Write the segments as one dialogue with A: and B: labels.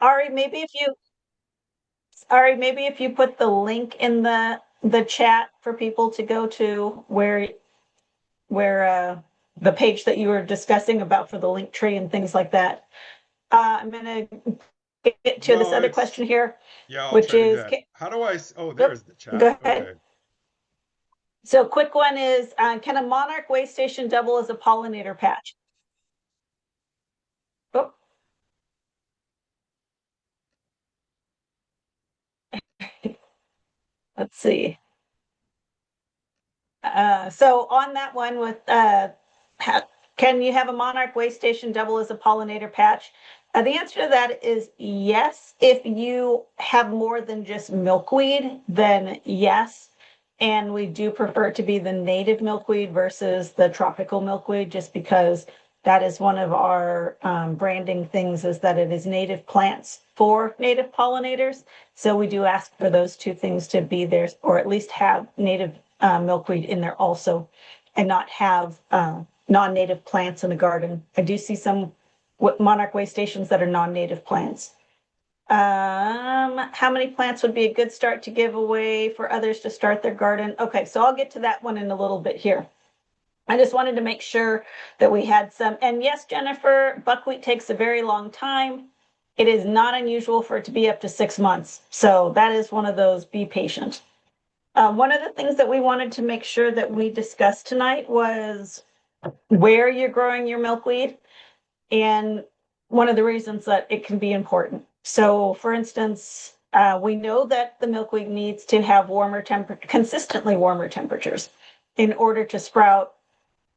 A: Ari, maybe if you put the link in the chat for people to go to where the page that you were discussing about for the link tree and things like that. I'm gonna get to this
B: No,
A: other
B: it's
A: question here,
B: yeah, I'll
A: which
B: try to do
A: is,
B: that. How do I oh,
A: oh,
B: there's the chat.
A: go ahead.
B: Okay.
A: So quick one is, can a monarch way station double as a pollinator patch? Oh, let's see. So on that one with, can you have a monarch way station double as a pollinator patch? The answer to that is yes. If you have more than just milkweed, then yes. And we do prefer it to be the native milkweed versus the tropical milkweed, just because that is one of our branding things, is that it is native plants for native pollinators. So we do ask for those two things to be there, or at least have native milkweed in there also, and not have non-native plants in the garden. I do see some monarch way stations that are non-native plants. How many plants would be a good start to give away for others to start their garden? Okay, so I'll get to that one in a little bit here. I just wanted to make sure that we had some. And yes, Jennifer, buckwheat takes a very long time. It is not unusual for it to be up to 6 months. So that is one of those, be patient. One of the things that we wanted to make sure that we discussed tonight was where you're growing your milkweed, and one of the reasons that it can be important. So, for instance, we know that the milkweed needs to have consistently warmer temperatures in order to sprout.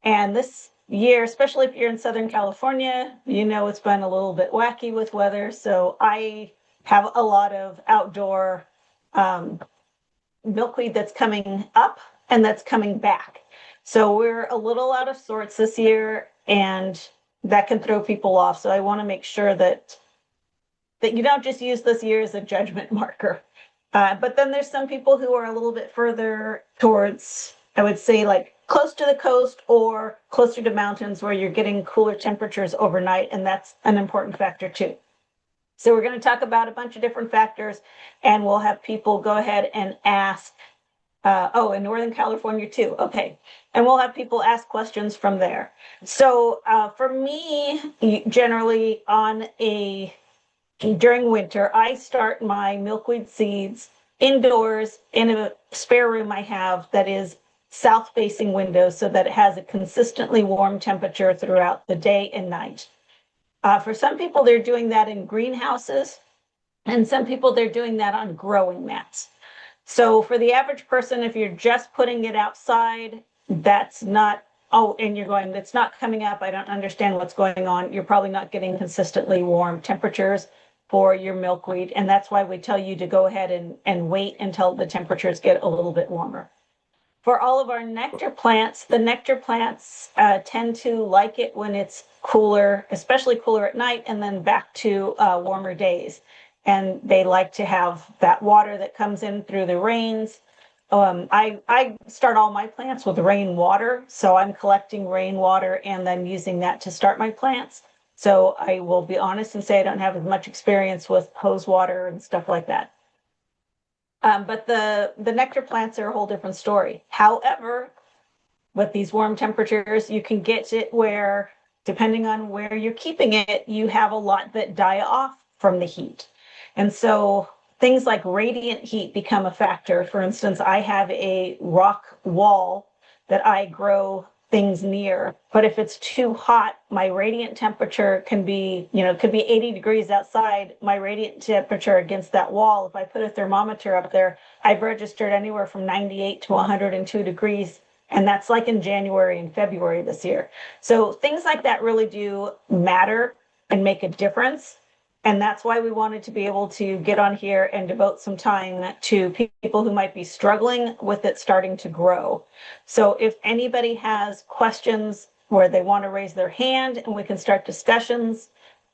A: And this year, especially if you're in Southern California, you know it's been a little bit wacky with weather. So I have a lot of outdoor um, milkweed that's coming up and that's coming back. So we're a little out of sorts this year, and that can throw people off. So I want to make sure that you don't just use this year as a judgment marker. But then there's some people who are a little bit further towards, I would say, like close to the coast or closer to mountains where you're getting cooler temperatures overnight, and that's an important factor too. So we're going to talk about a bunch of different factors, and we'll have people go ahead and ask. In Northern California too. Okay. And we'll have people ask questions from there. So for me, generally during winter, I start my milkweed seeds indoors in a spare room I have that is south facing windows, so that it has a consistently warm temperature throughout the day and night. For some people, they're doing that in greenhouses, and some people, they're doing that on growing mats. So for the average person, if you're just putting it outside, that's not, oh, and you're going, that's not coming up, I don't understand what's going on, you're probably not getting consistently warm temperatures for your milkweed. And that's why we tell you to go ahead and wait until the temperatures get a little bit warmer. For all of our nectar plants, the nectar plants tend to like it when it's cooler, especially cooler at night, and then back to warmer days. And they like to have that water that comes in through the rains. I start all my plants with rainwater, so I'm collecting rainwater and then using that to start my plants. So I will be honest and say I don't have as much experience with hose water and stuff like that. But the nectar plants are a whole different story. However, with these warm temperatures, you can get it where, depending on where you're keeping it, you have a lot that die off from the heat. And so things like radiant heat become a factor. For instance, I have a rock wall that I grow things near, but if it's too hot, my radiant temperature can be, it could be 80 degrees outside. My radiant temperature against that wall, if I put a thermometer up there, I've registered anywhere from 98 to 102 degrees. And that's like in January and February this year. So things like that really do matter and make a difference. And that's why we wanted to be able to get on here and devote some time to people who might be struggling with it starting to grow. So if anybody has questions where they want to raise their hand and we can start discussions,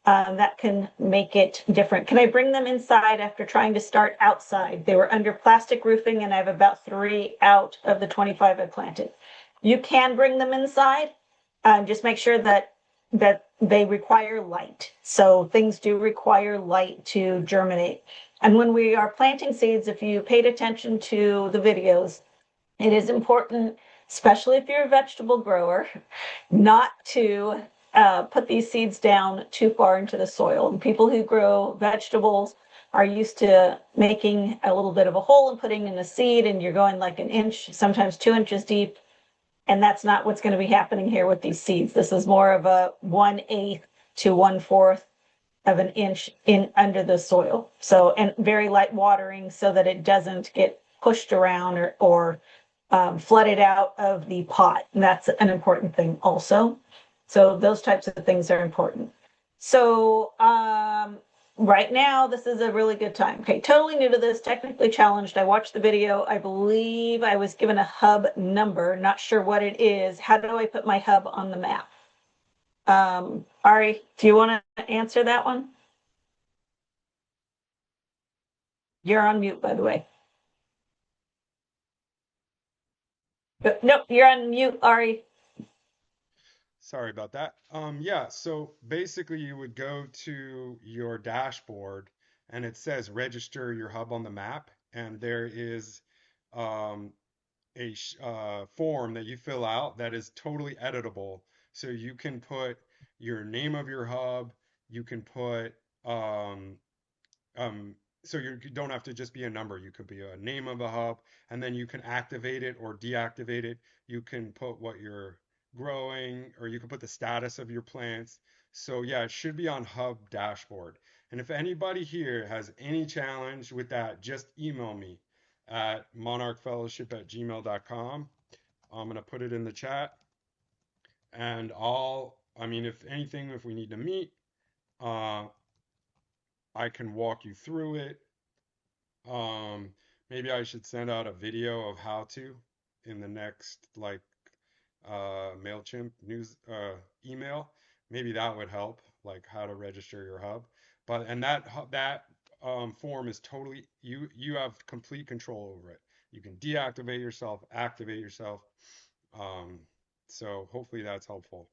A: that can make it different. Can I bring them inside after trying to start outside? They were under plastic roofing, and I have about 3 out of the 25 I planted. You can bring them inside. Just make sure that that they require light. So things do require light to germinate. And when we are planting seeds, if you paid attention to the videos, it is important, especially if you're a vegetable grower, not to put these seeds down too far into the soil. And people who grow vegetables are used to making a little bit of a hole and putting in a seed, and you're going like an inch, sometimes 2 inches deep. And that's not what's going to be happening here with these seeds. This is more of a 1/8 to 1/4 of an inch in under the soil. So, and very light watering so that it doesn't get pushed around or flooded out of the pot. And that's an important thing also. So those types of things are important. So right now, this is a really good time. Okay, totally new to this, technically challenged. I watched the video. I believe I was given a hub number, not sure what it is. How do I put my hub on the map? Ari, do you want to answer that one? You're on mute, by the way. Nope, you're on mute, Ari.
B: Sorry about that. Yeah, so basically you would go to your dashboard and it says register your hub on the map, and there is um, a form that you fill out that is totally editable. So you can put your name of your hub, you can put um, so you don't have to just be a number. You could be a name of a hub, and then you can activate it or deactivate it. You can put what you're growing, or you can put the status of your plants. So yeah, it should be on Hub dashboard. And if anybody here has any challenge with that, just email me at monarchfellowship@gmail.com. I'm gonna put it in the chat, and I mean, if anything, if we need to meet, uh, I can walk you through it. Um, Maybe I should send out a video of how to in the next like MailChimp news email. Maybe that would help, like how to register your hub. But and that form is totally you have complete control over it. You can deactivate yourself, activate yourself. Um, so hopefully that's helpful.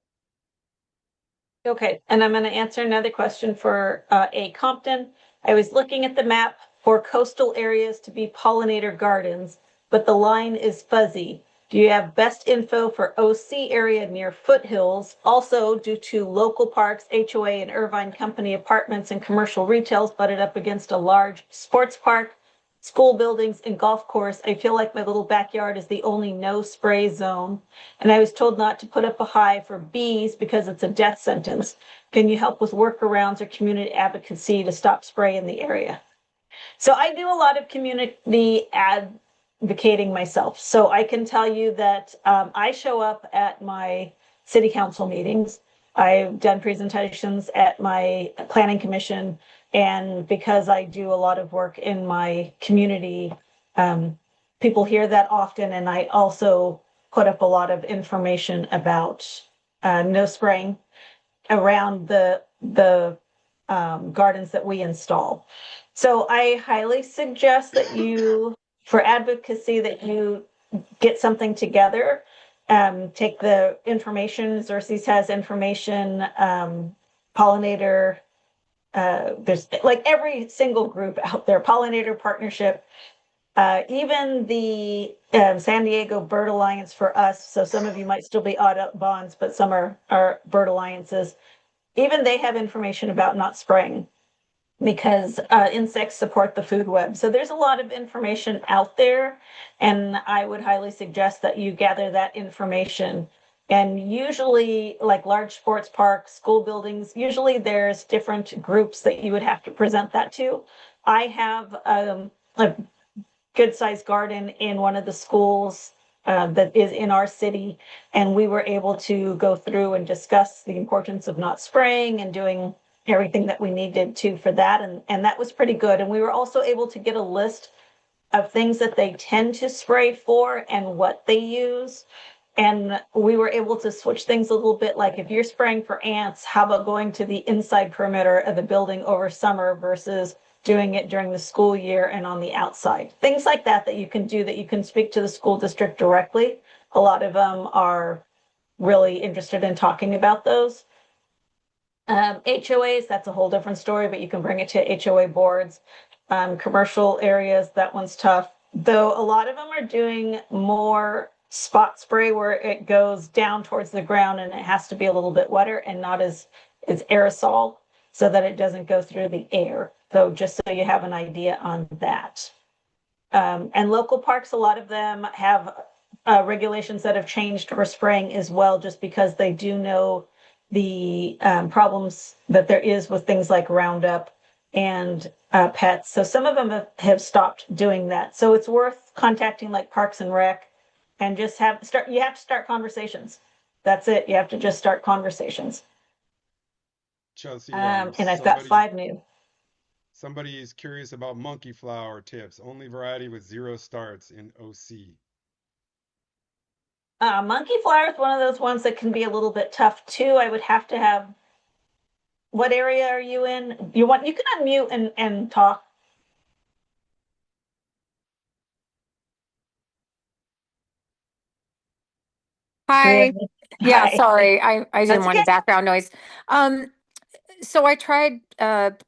A: Okay, and I'm going to answer another question for A. Compton. I was looking at the map for coastal areas to be pollinator gardens, but the line is fuzzy. Do you have best info for OC area near foothills? Also, due to local parks, HOA and Irvine Company apartments and commercial retails butted up against a large sports park, school buildings, and golf course, I feel like my little backyard is the only no spray zone. And I was told not to put up a hive for bees because it's a death sentence. Can you help with workarounds or community advocacy to stop spray in the area? So I do a lot of community advocating myself. So I can tell you that I show up at my city council meetings. I've done presentations at my planning commission. And because I do a lot of work in my community, people hear that often. And I also put up a lot of information about no spraying around the gardens that we install. So I highly suggest that you, for advocacy, that you get something together. Take the information. Xerxes has information. Pollinator. There's like every single group out there. Pollinator Partnership. Even the San Diego Bird Alliance for us. So some of you might still be Audubons, but some are bird alliances. Even they have information about not spraying because insects support the food web. So there's a lot of information out there, and I would highly suggest that you gather that information. And usually, like large sports parks, school buildings, usually there's different groups that you would have to present that to. I have a good sized garden in one of the schools that is in our city, and we were able to go through and discuss the importance of not spraying and doing everything that we needed to for that, and that was pretty good. And we were also able to get a list of things that they tend to spray for and what they use. And we were able to switch things a little bit. Like if you're spraying for ants, how about going to the inside perimeter of the building over summer versus doing it during the school year and on the outside? Things like that you can do, that you can speak to the school district directly. A lot of them are really interested in talking about those. HOAs, that's a whole different story, but you can bring it to HOA boards. Commercial areas, that one's tough. Though a lot of them are doing more spot spray where it goes down towards the ground and it has to be a little bit wetter and not as aerosol so that it doesn't go through the air. So just so you have an idea on that. And local parks, a lot of them have regulations that have changed for spraying as well, just because they do know the problems that there is with things like Roundup and pets. So some of them have stopped doing that. So it's worth contacting like Parks and Rec and just you have to start conversations. That's it. You have to just start conversations.
B: Chelsea,
A: And I've got 5 new.
B: somebody is curious about monkey flower tips. Only variety with 0 starts in OC.
A: Monkey flower is one of those ones that can be a little bit tough too. I would have to have. What area are you in? You can unmute and talk.
C: Hi. Yeah,
A: Hi.
C: sorry. I didn't
A: That's
C: want
A: okay.
C: any background noise. Um, so I tried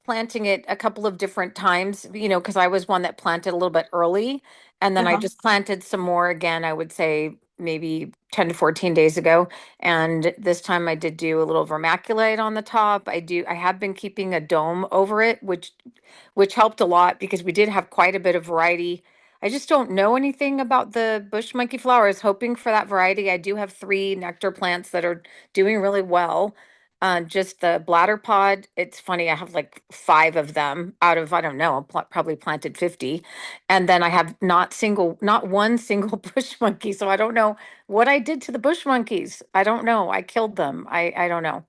C: planting it a couple of different times, because I was one that planted a little bit early, and then I
A: Uh-huh.
C: just planted some more again, I would say maybe 10 to 14 days ago. And this time I did do a little vermiculite on the top. I have been keeping a dome over it, which helped a lot because we did have quite a bit of variety. I just don't know anything about the bush monkey flower. I was hoping for that variety. I do have 3 nectar plants that are doing really well. Just the bladder pod. It's funny. I have like 5 of them out of, I don't know, probably planted 50. And then I have not one single bush monkey. So I don't know what I did to the bush monkeys. I don't know. I killed them. I don't know.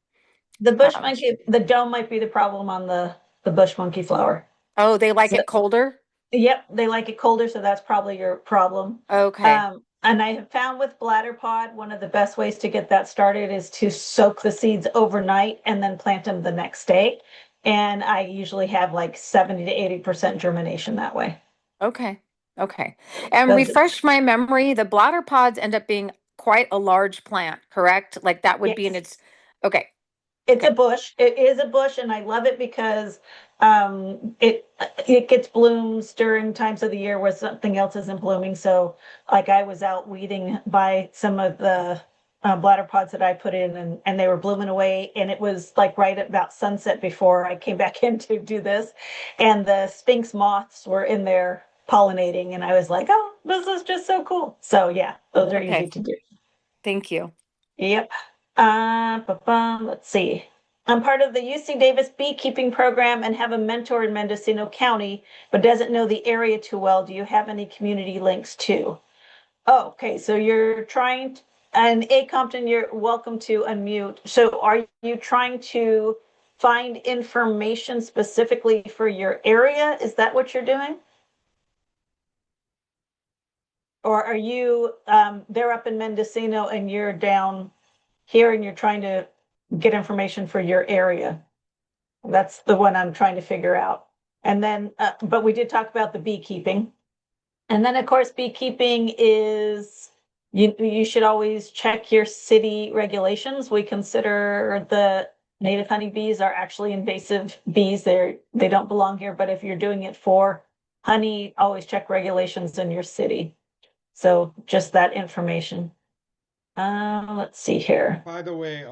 A: The bush
C: Um,
A: monkey, the dome might be the problem on the bush monkey flower.
C: oh, they like
A: So,
C: it colder?
A: yep, they like it colder, so that's probably your problem.
C: Okay.
A: And I have found with bladder pod, one of the best ways to get that started is to soak the seeds overnight and then plant them the next day. And I usually have like 70 to 80% germination that way.
C: Okay. Okay. And
A: So,
C: refresh my memory, the bladder pods end up being quite a large plant, correct? Like that would be in
A: yes.
C: its, okay.
A: It's
C: Okay.
A: a bush. It is a bush, and I love it because it gets blooms during times of the year where something else isn't blooming. So, like I was out weeding by some of the bladder pods that I put in, and they were blooming away. And it was like right at about sunset before I came back in to do this, and the sphinx moths were in there pollinating, and I was like, "Oh, this is just so cool." So yeah, those are easy
C: Okay.
A: to do.
C: Thank you.
A: Yep. Let's see. I'm part of the UC Davis beekeeping program and have a mentor in Mendocino County, but doesn't know the area too well. Do you have any community links too? Oh, okay. So you're trying, and A Compton, you're welcome to unmute. So are you trying to find information specifically for your area? Is that what you're doing? Or are you, they're up in Mendocino and you're down here and you're trying to get information for your area? That's the one I'm trying to figure out. And then, but we did talk about the beekeeping. And then, of course, beekeeping is, you should always check your city regulations. We consider the native honeybees are actually invasive bees. They don't belong here, but if you're doing it for honey, always check regulations in your city. So just that information. Let's see here.
B: By the way,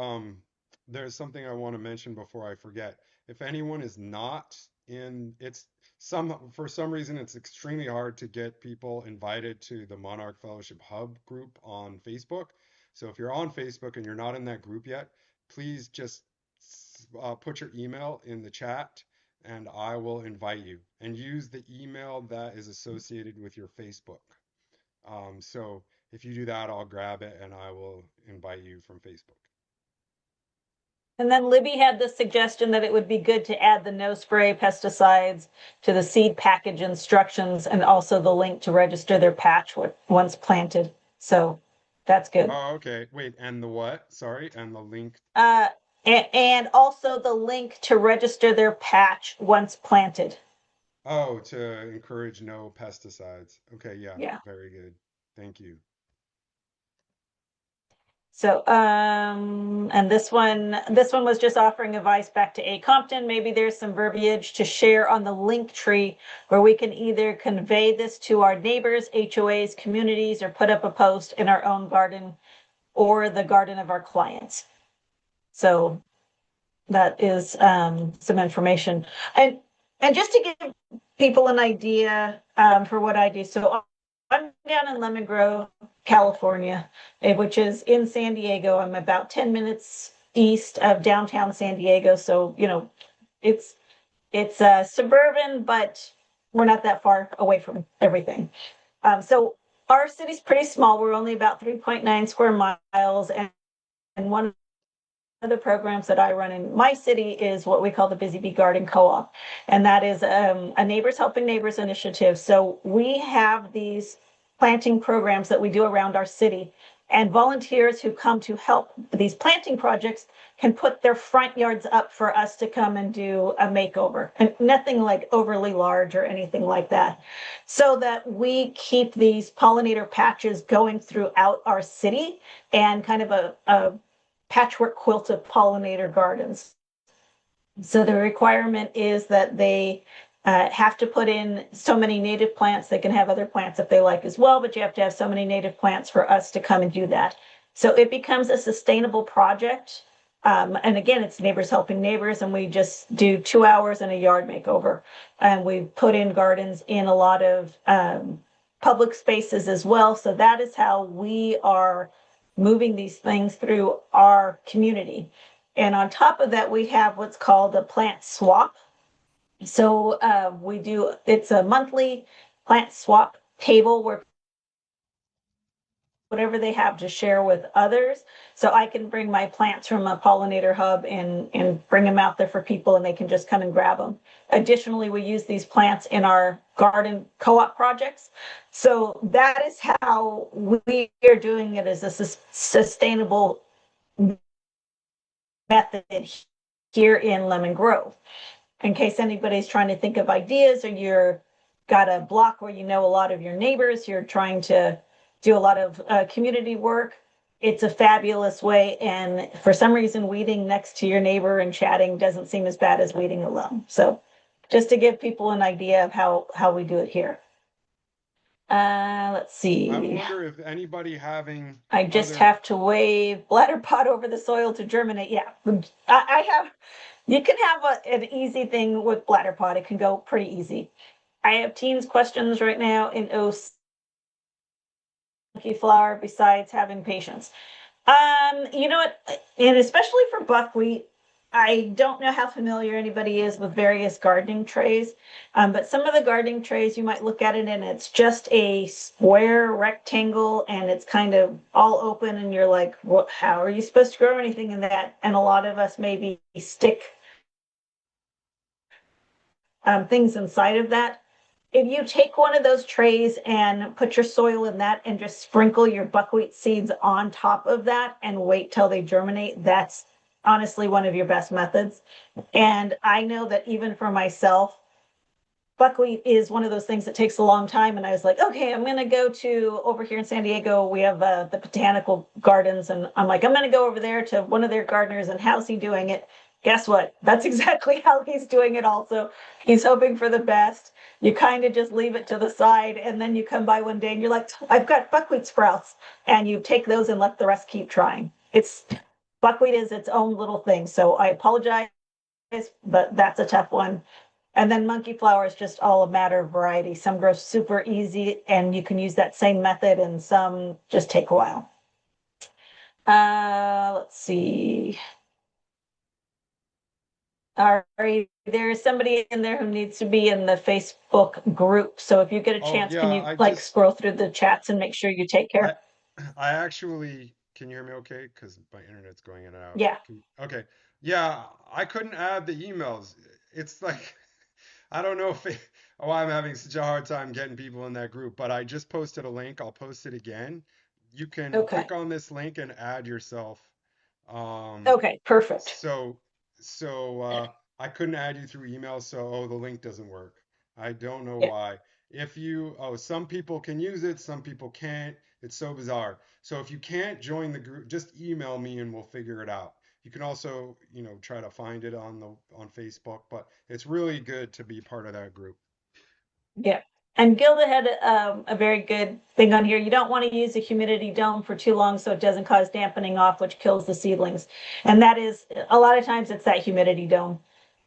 B: there's something I want to mention before I forget. If anyone is not in, for some reason it's extremely hard to get people invited to the Monarch Fellowship Hub group on Facebook. So if you're on Facebook and you're not in that group yet, please just put your email in the chat and I will invite you. And use the email that is associated with your Facebook. So if you do that, I'll grab it and I will invite you from Facebook.
A: And then Libby had the suggestion that it would be good to add the no spray pesticides to the seed package instructions and also the link to register their patch once planted. So that's good.
B: Oh, okay. Wait, and the what? Sorry, and the link.
A: Uh, and also the link to register their patch once planted.
B: Oh, to encourage no pesticides. Okay, yeah,
A: Yeah.
B: very good. Thank you.
A: So, and this one was just offering advice back to A Compton. Maybe there's some verbiage to share on the link tree where we can either convey this to our neighbors, HOAs, communities, or put up a post in our own garden or the garden of our clients. So that is some information. And just to give people an idea for what I do. So I'm down in Lemon Grove, California, which is in San Diego. I'm about 10 minutes east of downtown San Diego. So, it's suburban, but we're not that far away from everything. So our city's pretty small. We're only about 3.9 square miles, and one of the programs that I run in my city is what we call the Busy Bee Garden Co-op, and that is a Neighbors Helping Neighbors initiative. So we have these planting programs that we do around our city, and volunteers who come to help these planting projects can put their front yards up for us to come and do a makeover, and nothing like overly large or anything like that, so that we keep these pollinator patches going throughout our city and kind of a patchwork quilted pollinator gardens. So the requirement is that they have to put in so many native plants. They can have other plants if they like as well, but you have to have so many native plants for us to come and do that. So it becomes a sustainable project. And again, it's Neighbors Helping Neighbors, and we just do 2 hours in a yard makeover. And we put in gardens in a lot of public spaces as well. So that is how we are moving these things through our community. And on top of that, we have what's called a plant swap. So it's a monthly plant swap table where whatever they have to share with others. So I can bring my plants from a pollinator hub and bring them out there for people, and they can just come and grab them. Additionally, we use these plants in our garden co-op projects. So that is how we are doing it as a sustainable method here in Lemon Grove. In case anybody's trying to think of ideas, or you're got a block where you know a lot of your neighbors, you're trying to do a lot of community work, it's a fabulous way. And for some reason, weeding next to your neighbor and chatting doesn't seem as bad as weeding alone. So just to give people an idea of how we do it here. Let's see.
B: I wonder if anybody having
A: I just
B: other,
A: have to wave bladder pot over the soil to germinate. Yeah, I have. You can have an easy thing with bladder pot. It can go pretty easy. I have teens questions right now in monkey flower besides having patience. You know what? And especially for buckwheat, I don't know how familiar anybody is with various gardening trays, but some of the gardening trays you might look at it and it's just a square rectangle and it's kind of all open, and you're like, what? How are you supposed to grow anything in that? And a lot of us maybe stick things inside of that. If you take one of those trays and put your soil in that and just sprinkle your buckwheat seeds on top of that and wait till they germinate, that's honestly one of your best methods. And I know that even for myself, buckwheat is one of those things that takes a long time. And I was like, okay, I'm going to go to over here in San Diego. We have the botanical gardens. And I'm like, I'm going to go over there to one of their gardeners. And how's he doing it? Guess what? That's exactly how he's doing it also. He's hoping for the best. You kind of just leave it to the side. And then you come by one day and you're like, I've got buckwheat sprouts. And you take those and let the rest keep trying. Buckwheat is its own little thing. So I apologize, but that's a tough one. And then monkey flower is just all a matter of variety. Some grow super easy and you can use that same method, and some just take a while. Let's see. All right, there's somebody in there who needs to be in the Facebook group. So if you get a
B: oh
A: chance, can
B: yeah,
A: you like scroll through the chats and make sure you take
B: I,
A: care?
B: I actually, can you hear me okay? Because my internet's going in and out.
A: Yeah.
B: Okay. Yeah, I couldn't add the emails. It's like, I don't know why I'm having such a hard time getting people in that group, but I just posted a link. I'll post it again. You can
A: Okay.
B: click on this link and add yourself. Um,
A: Okay, perfect.
B: so, so I couldn't add you through email, so oh, the link doesn't work. I don't know
A: Yeah.
B: why. Some people can use it, some people can't. It's so bizarre. So if you can't join the group, just email me and we'll figure it out. You can also, try to find it on Facebook, but it's really good to be part of that group.
A: Yeah. And Gilda had a very good thing on here. You don't want to use a humidity dome for too long so it doesn't cause dampening off, which kills the seedlings. And that is a lot of times it's that humidity dome.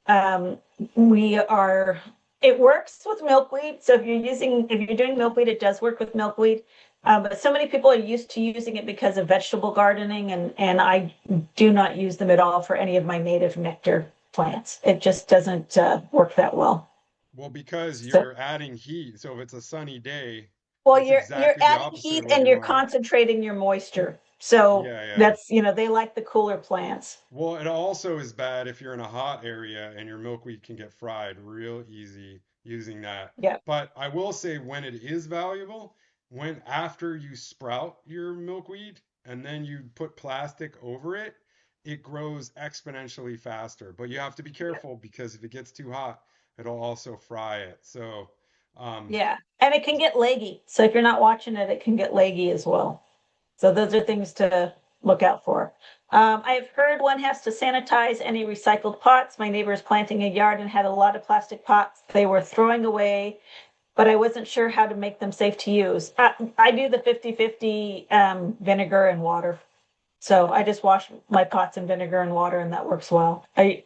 A: Um, we are, it works with milkweed. So if you're doing milkweed, it does work with milkweed. But so many people are used to using it because of vegetable gardening, and I do not use them at all for any of my native nectar plants. It just doesn't work that well.
B: Well, because
A: So,
B: you're adding heat, so if it's a sunny day,
A: well,
B: it's
A: you're
B: exactly the
A: adding
B: opposite
A: heat
B: of what
A: and
B: you
A: you're
B: want.
A: concentrating your moisture. So
B: Yeah, yeah.
A: that's, they like the cooler plants.
B: Well, it also is bad if you're in a hot area and your milkweed can get fried real easy using that.
A: Yeah.
B: But I will say when it is valuable, when after you sprout your milkweed and then you put plastic over it, it grows exponentially faster. But you have to be careful because if it gets too hot, it'll also fry it. So, um,
A: Yeah. And it can get leggy. So if you're not watching it, it can get leggy as well. So those are things to look out for. I've heard one has to sanitize any recycled pots. My neighbor is planting a yard and had a lot of plastic pots they were throwing away, but I wasn't sure how to make them safe to use. I do the 50-50 vinegar and water. So I just wash my pots in vinegar and water, and that works well. I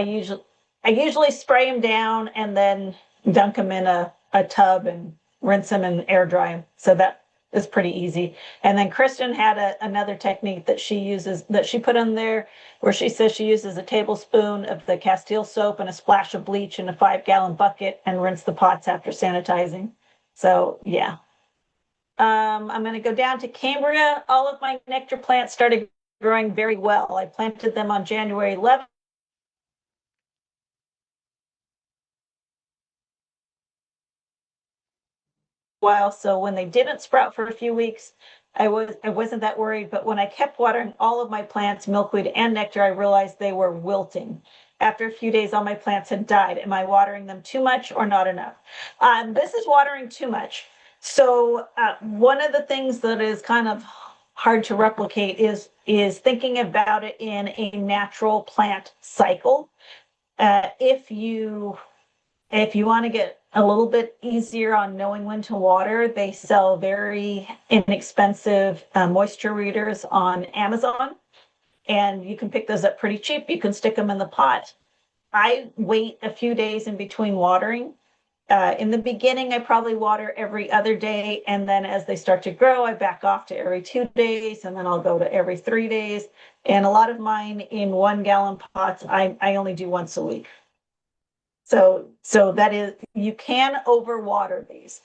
A: usually I usually spray them down and then dunk them in a tub and rinse them and air dry them. So that is pretty easy. And then Kristen had another technique that she uses that she put in there where she says she uses a tablespoon of the Castile soap and a splash of bleach in a 5-gallon bucket and rinse the pots after sanitizing. So yeah, I'm going to go down to Cambria. All of my nectar plants started growing very well. I planted them on January 11th. While so when they didn't sprout for a few weeks, I wasn't that worried. But when I kept watering all of my plants, milkweed and nectar, I realized they were wilting. After a few days, all my plants had died. Am I watering them too much or not enough? This is watering too much. So one of the things that is kind of hard to replicate is thinking about it in a natural plant cycle. If you want to get a little bit easier on knowing when to water, they sell very inexpensive moisture readers on Amazon, and you can pick those up pretty cheap. You can stick them in the pot. I wait a few days in between watering. In the beginning, I probably water every other day, and then as they start to grow, I back off to every 2 days, and then I'll go to every 3 days. And a lot of mine in 1-gallon pots, I only do once a week. So that is, you can overwater these.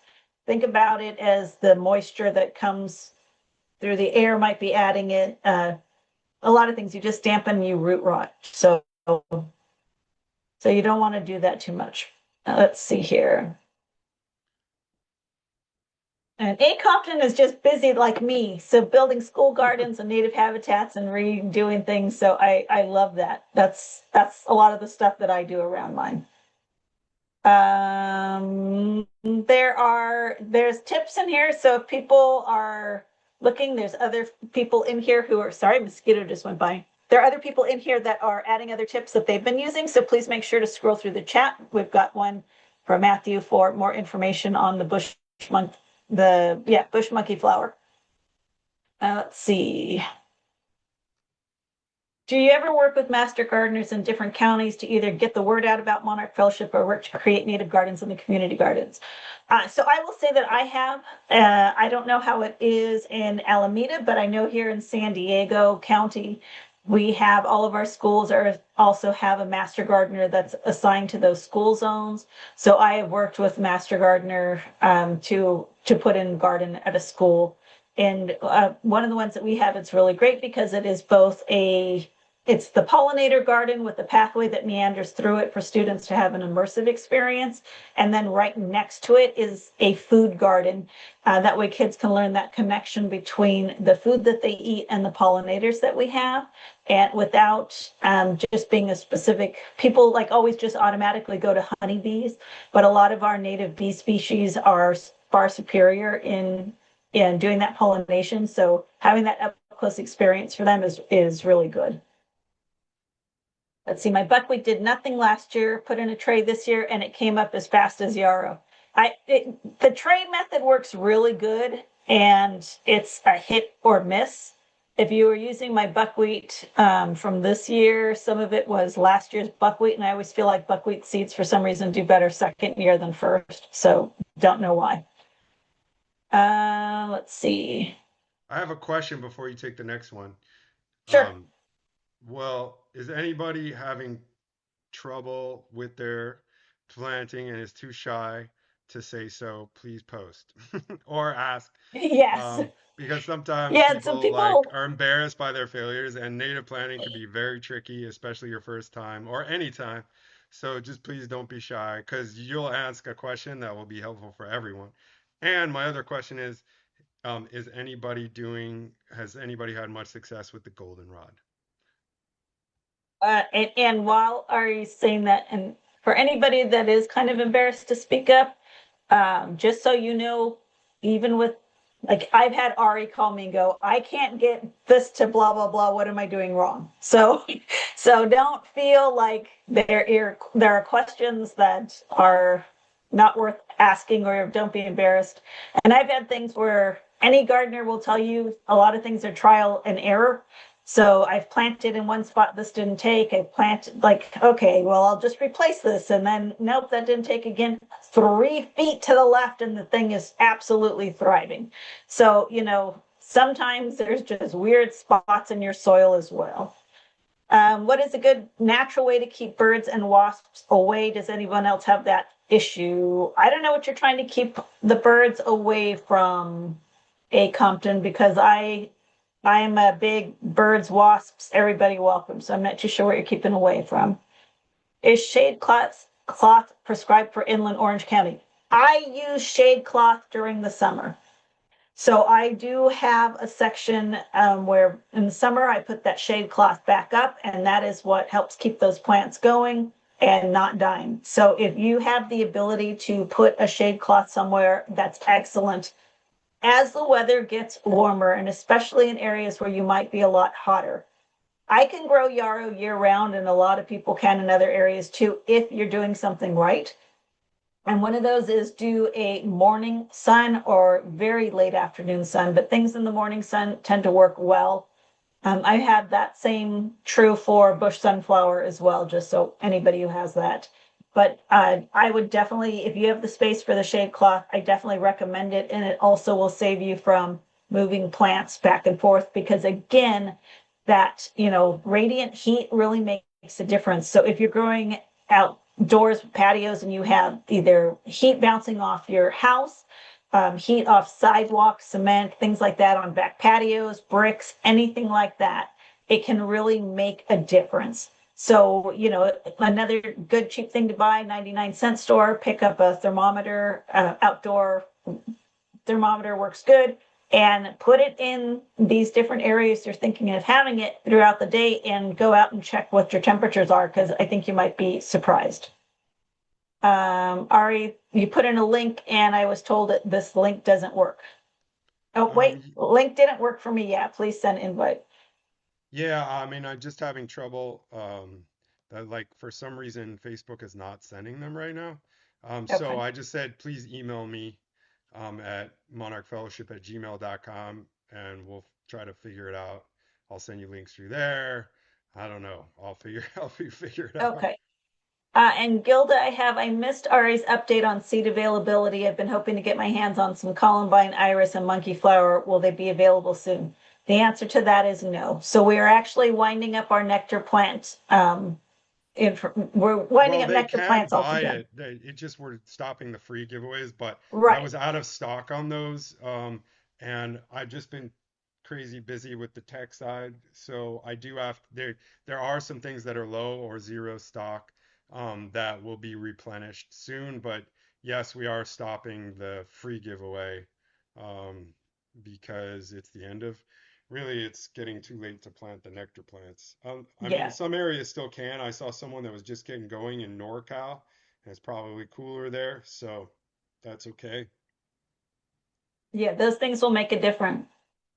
A: Think about it as the moisture that comes through the air might be adding it. A lot of things you just dampen, you root rot. So you don't want to do that too much. Let's see here. And A. Compton is just busy like me, so building school gardens and native habitats and redoing things. So I love that. That's a lot of the stuff that I do around mine. There's tips in here. So if people are looking, there's other people in here who are, sorry, mosquito just went by. There are other people in here that are adding other tips that they've been using. So please make sure to scroll through the chat. We've got one for Matthew for more information on the bush monkey flower. Let's see. Do you ever work with master gardeners in different counties to either get the word out about Monarch Fellowship or work to create native gardens in the community gardens? So I will say that I have. I don't know how it is in Alameda, but I know here in San Diego County, we have all of our schools also have a master gardener that's assigned to those school zones. So I have worked with master gardener to put in garden at a school. And one of the ones that we have, it's really great because it is both a it's the pollinator garden with the pathway that meanders through it for students to have an immersive experience. And then right next to it is a food garden. That way kids can learn that connection between the food that they eat and the pollinators that we have. And without just being a specific, people like always just automatically go to honeybees, but a lot of our native bee species are far superior in doing that pollination. So having that up close experience for them is really good. Let's see, my buckwheat did nothing last year, put in a tray this year, and it came up as fast as yarrow. The tray method works really good, and it's a hit or miss. If you were using my buckwheat from this year, some of it was last year's buckwheat, and I always feel like buckwheat seeds for some reason do better second year than first, so don't know why. Let's see.
B: I have a question before you take the next one.
A: Sure.
B: Well, is anybody having trouble with their planting and is too shy to say so? Please post or ask.
A: Yes.
B: Um, because sometimes
A: Yeah, some
B: people like
A: people,
B: are embarrassed by their failures, and native planting can be very tricky, especially your first time or any time. So just please don't be shy, because you'll ask a question that will be helpful for everyone. And my other question has anybody had much success with the goldenrod?
A: and while Ari's saying that, and for anybody that is kind of embarrassed to speak up, just so you know, even with like I've had Ari call me and go, I can't get this to blah blah blah. What am I doing wrong? So, so don't feel like there are questions that are not worth asking, or don't be embarrassed. And I've had things where any gardener will tell you a lot of things are trial and error. So I've planted in one spot, this didn't take. I planted like, okay, well, I'll just replace this. And then, nope, that didn't take again. 3 feet to the left, and the thing is absolutely thriving. So, sometimes there's just weird spots in your soil as well. What is a good natural way to keep birds and wasps away? Does anyone else have that issue? I don't know what you're trying to keep the birds away from, A Compton, because I am a big birds, wasps, everybody welcome. So I'm not too sure what you're keeping away from. Is shade cloth prescribed for inland Orange County? I use shade cloth during the summer. So I do have a section where in the summer I put that shade cloth back up, and that is what helps keep those plants going and not dying. So if you have the ability to put a shade cloth somewhere, that's excellent. As the weather gets warmer, and especially in areas where you might be a lot hotter, I can grow yarrow year round, and a lot of people can in other areas too, if you're doing something right. And one of those is do a morning sun or very late afternoon sun, but things in the morning sun tend to work well. I have that same true for bush sunflower as well, just so anybody who has that. But I would definitely, if you have the space for the shade cloth, I definitely recommend it. And it also will save you from moving plants back and forth, because again, that, radiant heat really makes a difference. So if you're growing outdoors patios and you have either heat bouncing off your house, heat off sidewalks, cement, things like that on back patios, bricks, anything like that, it can really make a difference. So, another good cheap thing to buy, 99-cent store, pick up a thermometer, outdoor thermometer works good, and put it in these different areas you're thinking of having it throughout the day, and go out and check what your temperatures are, because I think you might be surprised. Ari, you put in a link, and I was told that this link doesn't work. Oh, wait, link didn't work for me. Yeah, please send invite.
B: Yeah, I mean, I'm just having trouble. That like for some reason Facebook is not sending them right now. So
A: Okay.
B: I just said, please email me at monarchfellowship@gmail.com, and we'll try to figure it out. I'll send you links through there. I don't know. I'll figure it out.
A: Okay. And Gilda, I missed Ari's update on seed availability. I've been hoping to get my hands on some columbine, iris, and monkey flower. Will they be available soon? The answer to that is no. So we are actually winding up our nectar plant. We're winding
B: Well,
A: up
B: they
A: nectar
B: can
A: plants
B: buy
A: altogether.
B: it. It just we're stopping the free giveaways, but I
A: Right.
B: was out of stock on those. And I've just been crazy busy with the tech side, so I do have there are some things that are low or zero stock that will be replenished soon, but yes, we are stopping the free giveaway um, because it's the end of really it's getting too late to plant the nectar plants. I mean,
A: Yeah.
B: some areas still can. I saw someone that was just getting going in NorCal, and it's probably cooler there, so that's okay.
A: Yeah, those things will make a difference.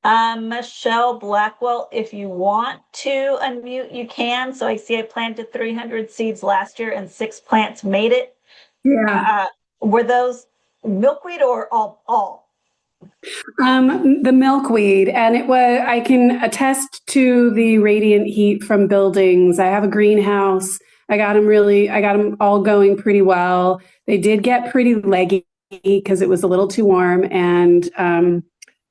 A: Michelle Blackwell, if you want to unmute, you can. So I see I planted 300 seeds last year and 6 plants made it.
D: Yeah,
A: Were those milkweed or all?
D: the milkweed, and it was, I can attest to the radiant heat from buildings. I have a greenhouse. I got them all going pretty well. They did get pretty leggy because it was a little too warm. And,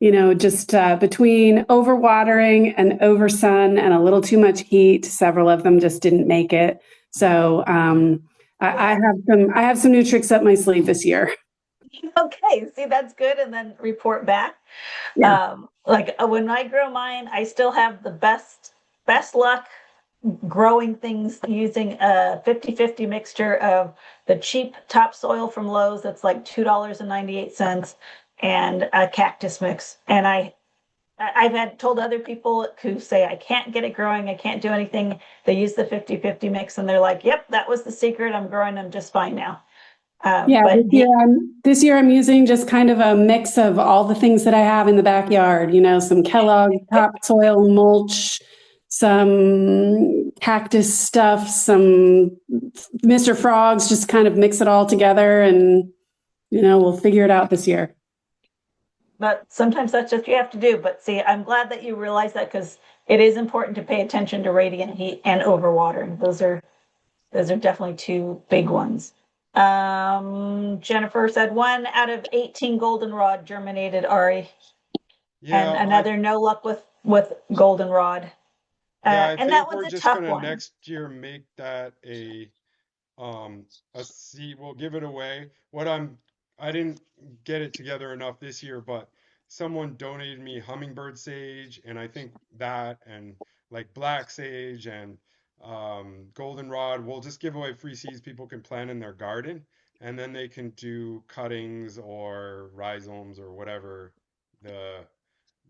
D: just between overwatering and oversun and a little too much heat, several of them just didn't make it. So, I have some new tricks up my sleeve this year.
A: Okay, see, that's good. And then report back.
D: Yeah.
A: When I grow mine, I still have the best luck growing things using a 50-50 mixture of the cheap topsoil from Lowe's that's like $2.98 and a cactus mix. And I've had told other people who say I can't get it growing, I can't do anything. They use the 50-50 mix and they're like, "Yep, that was the secret. I'm growing them just fine now."
D: Yeah,
A: But
D: this year I'm using just kind of a mix of all the things that I have in the backyard, some Kellogg topsoil mulch, some cactus stuff, some Mr. Frogs, just kind of mix it all together and, we'll figure it out this year.
A: But sometimes that's just what you have to do. But see, I'm glad that you realize that because it is important to pay attention to radiant heat and overwatering. Those are definitely two big ones. Jennifer said 1 out of 18 goldenrod germinated, Ari, and
B: Yeah,
A: another no luck with goldenrod.
B: I
A: And that
B: think
A: one's
B: we're
A: a
B: just
A: tough
B: gonna
A: one.
B: next year make that a seed. We'll give it away. I didn't get it together enough this year, but someone donated me hummingbird sage, and I think that and like black sage and goldenrod. We'll just give away free seeds people can plant in their garden, and then they can do cuttings or rhizomes or whatever the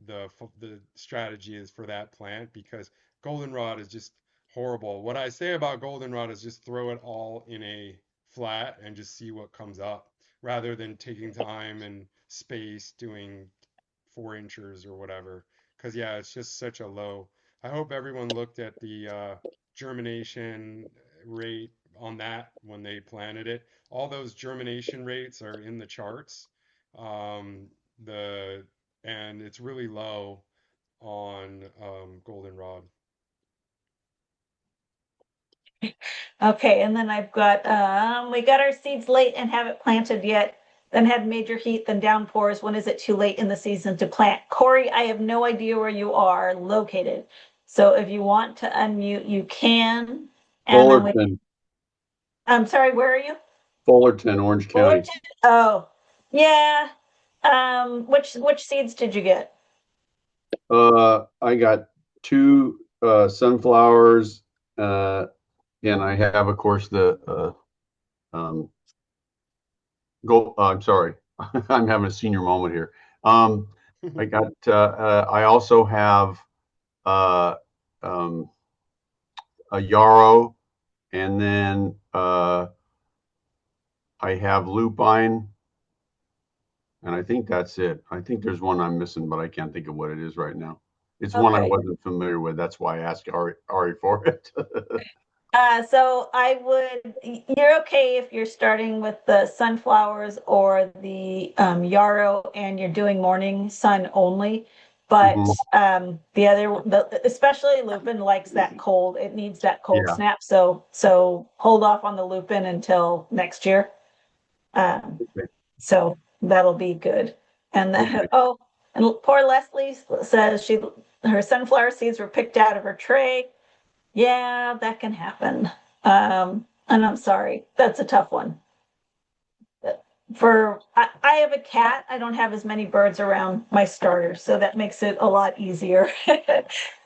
B: the strategy is for that plant because goldenrod is just horrible. What I say about goldenrod is just throw it all in a flat and just see what comes up rather than taking time and space doing 4 inches or whatever. Because yeah, it's just such a low. I hope everyone looked at the germination rate on that when they planted it. All those germination rates are in the charts. Um, the and it's really low on goldenrod.
A: Okay, and then I've got we got our seeds late and haven't planted yet. Then had major heat, then downpours. When is it too late in the season to plant? Corey, I have no idea where you are located. So if you want to unmute, you can. And then
E: Fullerton,
A: I'm sorry, where are you?
E: Fullerton, Orange County.
A: Fullerton? Oh, yeah. Which seeds did you get?
E: I got two sunflowers, and I have, of course, the gold. I'm sorry, I'm having a senior moment here. I got. I also have uh, um, a yarrow, and then I have lupine, and I think that's it. I think there's one I'm missing, but I can't think of what it is right now. It's one I
A: Okay.
E: wasn't familiar with. That's why I asked Ari for it.
A: So you're okay if you're starting with the sunflowers or the yarrow and you're doing morning sun only. But
E: Mhm.
A: especially lupin likes that cold. It needs that cold
E: Yeah.
A: snap. So hold off on the lupin until next year. Um,
E: Okay.
A: so that'll be good. And then,
E: Okay.
A: and poor Leslie says her sunflower seeds were picked out of her tray. Yeah, that can happen. And I'm sorry, that's a tough one. I have a cat. I don't have as many birds around my starter, so that makes it a lot easier.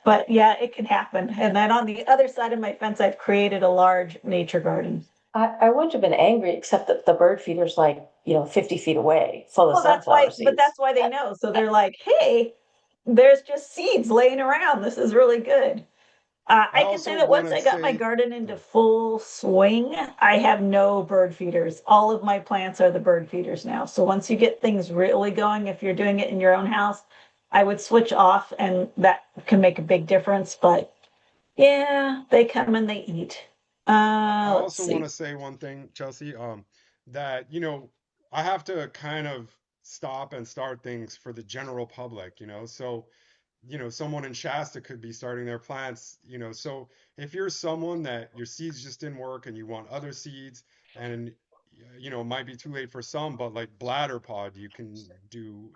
A: But yeah, it can happen. And then on the other side of my fence, I've created a large nature garden.
F: I wouldn't have been angry, except that the bird feeder's like, 50 feet away, full of
A: Well,
F: sunflower
A: but
F: seeds.
A: that's why they know. So they're like, hey, there's just seeds laying around. This is really good.
B: I
A: I can say
B: also
A: that
B: want
A: once
B: to
A: I got my
B: say,
A: garden into full swing, I have no bird feeders. All of my plants are the bird feeders now. So once you get things really going, if you're doing it in your own house, I would switch off and that can make a big difference. But yeah, they come and they eat.
B: I
A: Let's
B: also want
A: see.
B: to say one thing, Chelsea, that, I have to kind of stop and start things for the general public, so, someone in Shasta could be starting their plants, so if you're someone that your seeds just didn't work and you want other seeds and, it might be too late for some, but like bladder pod, you can do,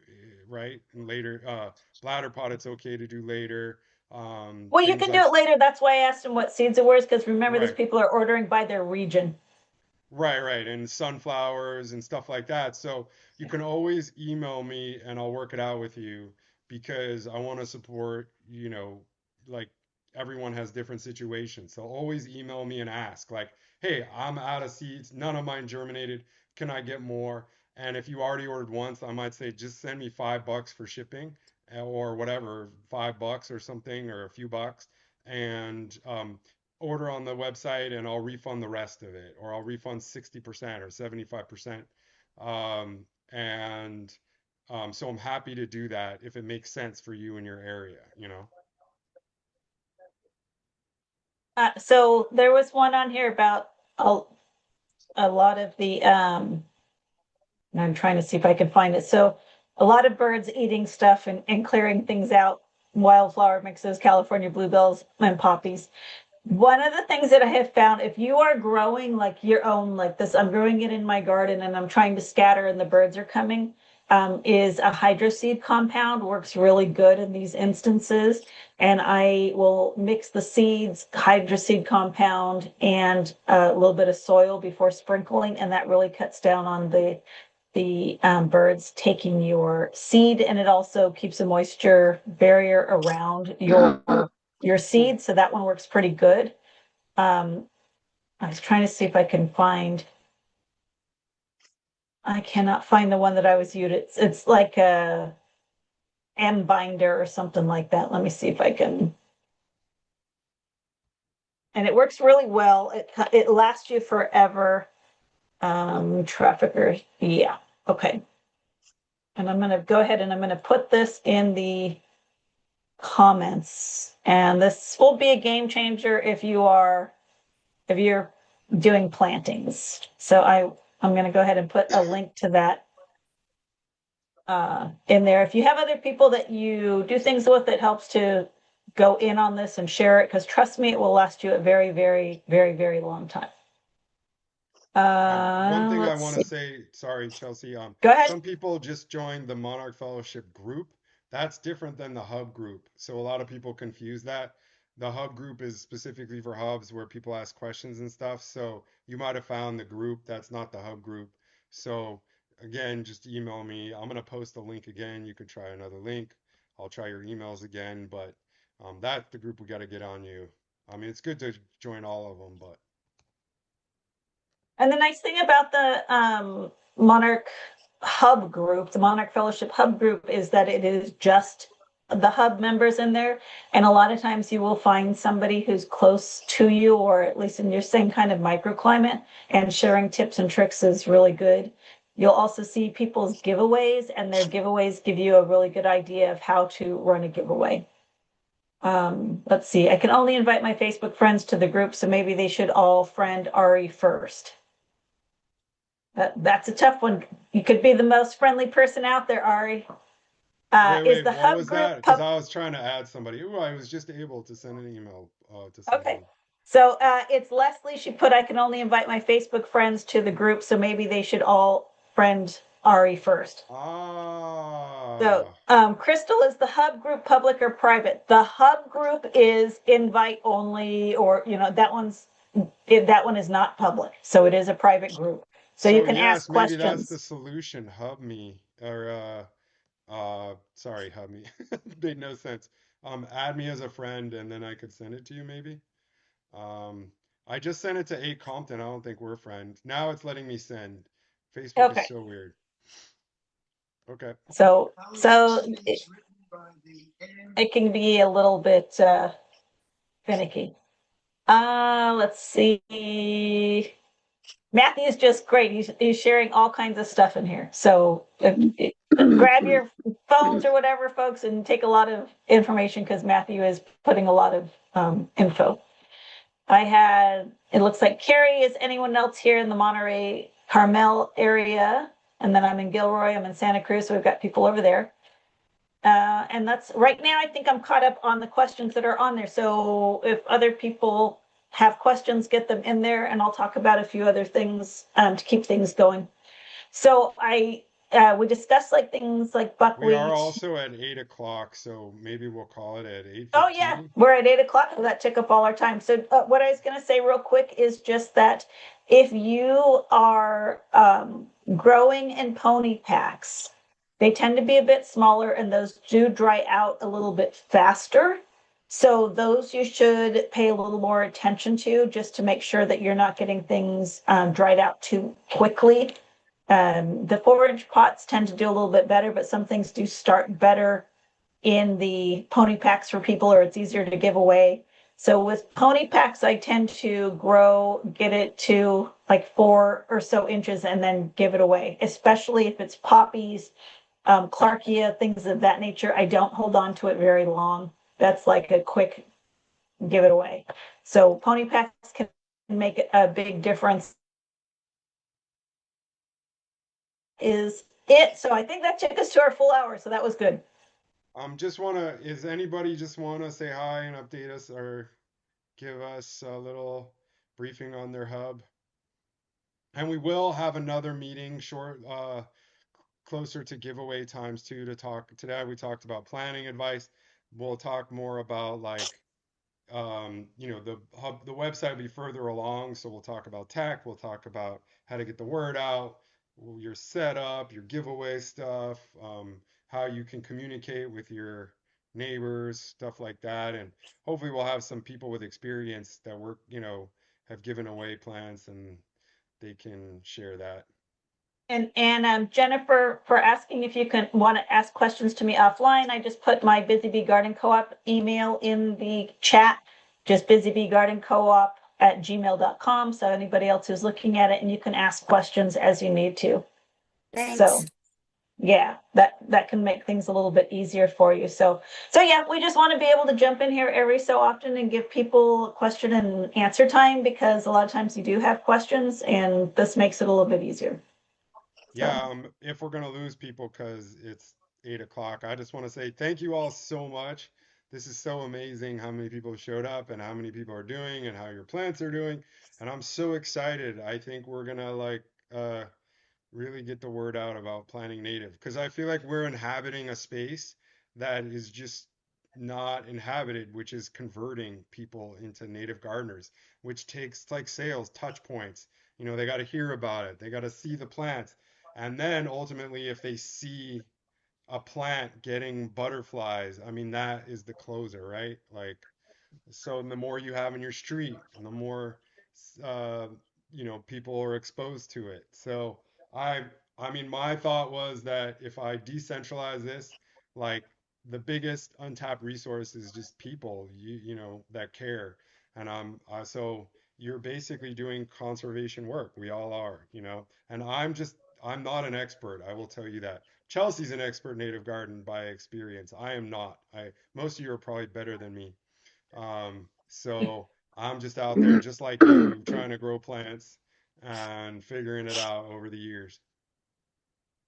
B: right? And later, bladder pod, it's okay to do later.
A: Well, you
B: Things
A: can do
B: like,
A: it later. That's why I asked them what seeds it was, because remember, these
B: right.
A: people are ordering by their region.
B: Right, right, and sunflowers and stuff like that. So you can always email me and I'll work it out with you because I want to support, like everyone has different situations. So always email me and ask, like, hey, I'm out of seeds, none of mine germinated. Can I get more? And if you already ordered once, I might say just send me $5 for shipping or whatever, $5 or something or a few bucks. And order on the website and I'll refund the rest of it, or I'll refund 60% or 75%. And so I'm happy to do that if it makes sense for you in your area.
A: So there was one on here about a, a lot of the and I'm trying to see if I can find it. So a lot of birds eating stuff and clearing things out, wildflower mixes, California bluebells and poppies. One of the things that I have found, if you are growing like your own, like this, I'm growing it in my garden and I'm trying to scatter and the birds are coming, is a hydroseed compound works really good in these instances. And I will mix the seeds, hydroseed compound, and a little bit of soil before sprinkling, and that really cuts down on the birds taking your seed, and it also keeps a moisture barrier around your seed. So that one works pretty good. I was trying to see if I can find. I cannot find the one that I was using. It's like a M binder or something like that. Let me see if I can. And it works really well. It lasts you forever. Trafficker, yeah, okay. And I'm going to go ahead and I'm going to put this in the comments. And this will be a game changer if you're doing plantings. So I'm going to go ahead and put a link to that in there. If you have other people that you do things with, it helps to go in on this and share it, because trust me, it will last you a very, very, very, very long time.
B: One thing I
A: Let's
B: want
A: see.
B: to say, sorry, Chelsea,
A: Go ahead.
B: some people just joined the Monarch Fellowship group. That's different than the hub group. So a lot of people confuse that. The hub group is specifically for hubs where people ask questions and stuff. So you might have found the group. That's not the hub group. So again, just email me. I'm gonna post the link again. You could try another link. I'll try your emails again, but that's the group we got to get on you. I mean, it's good to join all of them, but
A: And the nice thing about the Monarch Hub group, the Monarch Fellowship Hub group, is that it is just the hub members in there. And a lot of times you will find somebody who's close to you, or at least in your same kind of microclimate, and sharing tips and tricks is really good. You'll also see people's giveaways, and their giveaways give you a really good idea of how to run a giveaway. Let's see, I can only invite my Facebook friends to the group, so maybe they should all friend Ari first. That's a tough one. You could be the most friendly person out there, Ari. Is
B: wait,
A: the
B: what
A: hub
B: was
A: group
B: that? Because I was trying to add somebody. Ooh, I was just able to send an email to
A: Okay.
B: somebody.
A: So it's Leslie. She put, I can only invite my Facebook friends to the group, so maybe they should all friend Ari first. So
B: Ah,
A: Crystal, is the hub group public or private? The hub group is invite only, or that one is not public, so it is a private group. So you
B: So
A: can ask
B: yes, maybe that's the
A: questions.
B: solution. Hub me or sorry, hub me. Made no sense. Add me as a friend and then I could send it to you maybe. Um, I just sent it to A Compton. I don't think we're friends. Now it's letting me send. Facebook is
A: Okay.
B: so weird. Okay.
A: So it can be a little bit finicky. Let's see. Matthew's just great. He's sharing all kinds of stuff in here. So grab your phones or whatever, folks, and take a lot of information because Matthew is putting a lot of info. It looks like Carrie. Is anyone else here in the Monterey Carmel area? And then I'm in Gilroy, I'm in Santa Cruz, so we've got people over there. And that's right now, I think I'm caught up on the questions that are on there. So if other people have questions, get them in there and I'll talk about a few other things to keep things going. So we discussed like things like
B: We are
A: buckwheat.
B: also at 8 o'clock, so maybe we'll call it at
A: Oh yeah,
B: 8:15.
A: we're at 8 o'clock. So that took up all our time. So what I was going to say real quick is just that if you are growing in pony packs, they tend to be a bit smaller and those do dry out a little bit faster. So those you should pay a little more attention to just to make sure that you're not getting things dried out too quickly. The 4-inch pots tend to do a little bit better, but some things do start better in the pony packs for people, or it's easier to give away. So with pony packs, I tend to get it to like 4 or so inches and then give it away, especially if it's poppies, Clarkia, things of that nature. I don't hold on to it very long. That's like a quick give it away. So pony packs can make a big difference. Is it? So I think that took us to our full hour. So that was good.
B: Is anybody just wanna say hi and update us or give us a little briefing on their hub? And we will have another meeting closer to giveaway times too to talk. Today we talked about planning advice. We'll talk more about like the hub, the website will be further along, so we'll talk about tech, we'll talk about how to get the word out, your setup, your giveaway stuff, how you can communicate with your neighbors, stuff like that, and hopefully we'll have some people with experience that have given away plants and they can share that.
A: And Jennifer, for asking if you can want to ask questions to me offline, I just put my Busy Bee Garden Co-op email in the chat, just busybeegardencoop@gmail.com. So anybody else who's looking at it, and you can ask questions as you need to.
C: Thanks.
A: So yeah, that can make things a little bit easier for you. So yeah, we just want to be able to jump in here every so often and give people question and answer time because a lot of times you do have questions, and this makes it a little bit easier.
B: Yeah, if we're gonna lose people because it's 8 o'clock, I just want to say thank you all so much. This is so amazing how many people showed up and how many people are doing and how your plants are doing. And I'm so excited. I think we're gonna really get the word out about planting native because I feel like we're inhabiting a space that is just not inhabited, which is converting people into native gardeners, which takes like sales touch points. They got to hear about it, they got to see the plants, and then ultimately, if they see a plant getting butterflies, I mean, that is the closer, right? Like, so the more you have in your street, and the more uh, people are exposed to it. So I I mean my thought was that if I decentralize this, like the biggest untapped resource is just people, that care. And so you're basically doing conservation work. We all are, And I'm not an expert, I will tell you that. Chelsea's an expert native garden by experience. I am not. I Most of you are probably better than me. So I'm just out there, just like you, trying to grow plants and figuring it out over the years.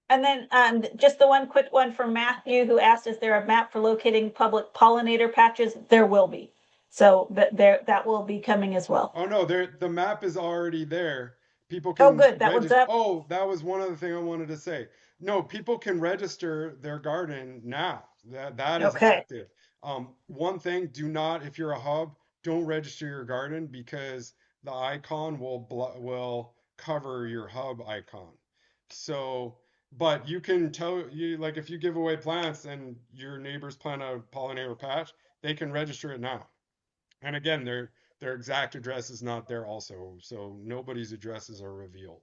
A: And then just the one quick one from Matthew who asked, is there a map for locating public pollinator patches? There will be. So that will be coming as well.
B: Oh no, the map is already there. People
A: Oh,
B: can
A: good. That one's
B: register.
A: up.
B: Oh, that was one other thing I wanted to say. No, people can register their garden now. That is
A: Okay.
B: active. One thing, do not, if you're a hub, don't register your garden because the icon will cover your hub icon. So, but you can tell you like if you give away plants and your neighbors plant a pollinator patch, they can register it now. And again, their exact address is not there also, so nobody's addresses are revealed.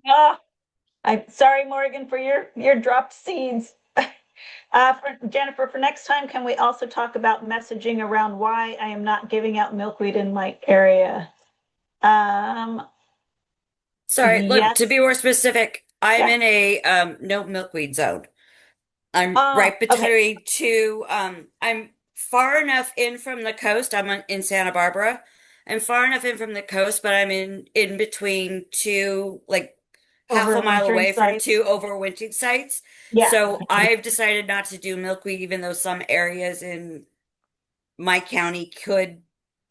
A: Ah, I'm sorry, Morgan, for your dropped seeds. For Jennifer, for next time, can we also talk about messaging around why I am not giving out milkweed in my area?
G: Sorry, look, to
A: Yes.
G: be more specific, I'm
A: Yeah.
G: in a no milkweed zone. I'm
A: Oh,
G: right
A: okay.
G: between two, I'm far enough in from the coast. In Santa Barbara. I'm far enough in from the coast, but I'm in between two, like half a mile
A: Overwintering
G: away from
A: sites.
G: two overwintering sites.
A: Yeah.
G: So I've decided not to do milkweed, even though some areas in my county could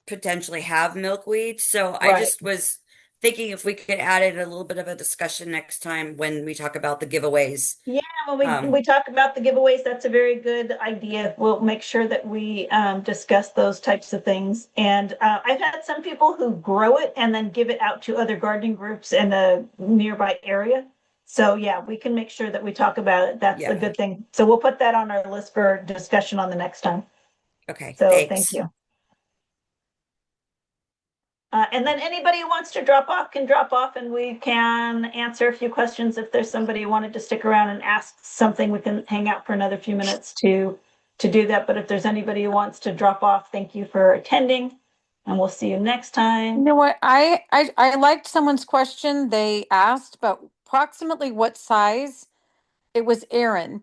G: potentially have milkweed. So I
A: Right.
G: just was thinking if we could add in a little bit of a discussion next time when we talk about the giveaways.
A: Yeah, when we talk about the giveaways, that's a very good idea. We'll make sure that we discuss those types of things. And I've had some people who grow it and then give it out to other gardening groups in a nearby area. So yeah, we can make sure that we talk about it. That's a
G: Yeah.
A: good thing. So we'll put that on our list for discussion on the next time.
G: Okay.
A: So thank
G: Thanks.
A: you. And then anybody who wants to drop off can drop off and we can answer a few questions. If there's somebody who wanted to stick around and ask something, we can hang out for another few minutes to do that. But if there's anybody who wants to drop off, thank you for attending and we'll see you next
C: You
A: time.
C: know what? I liked someone's question. They asked about approximately what size. It was Aaron.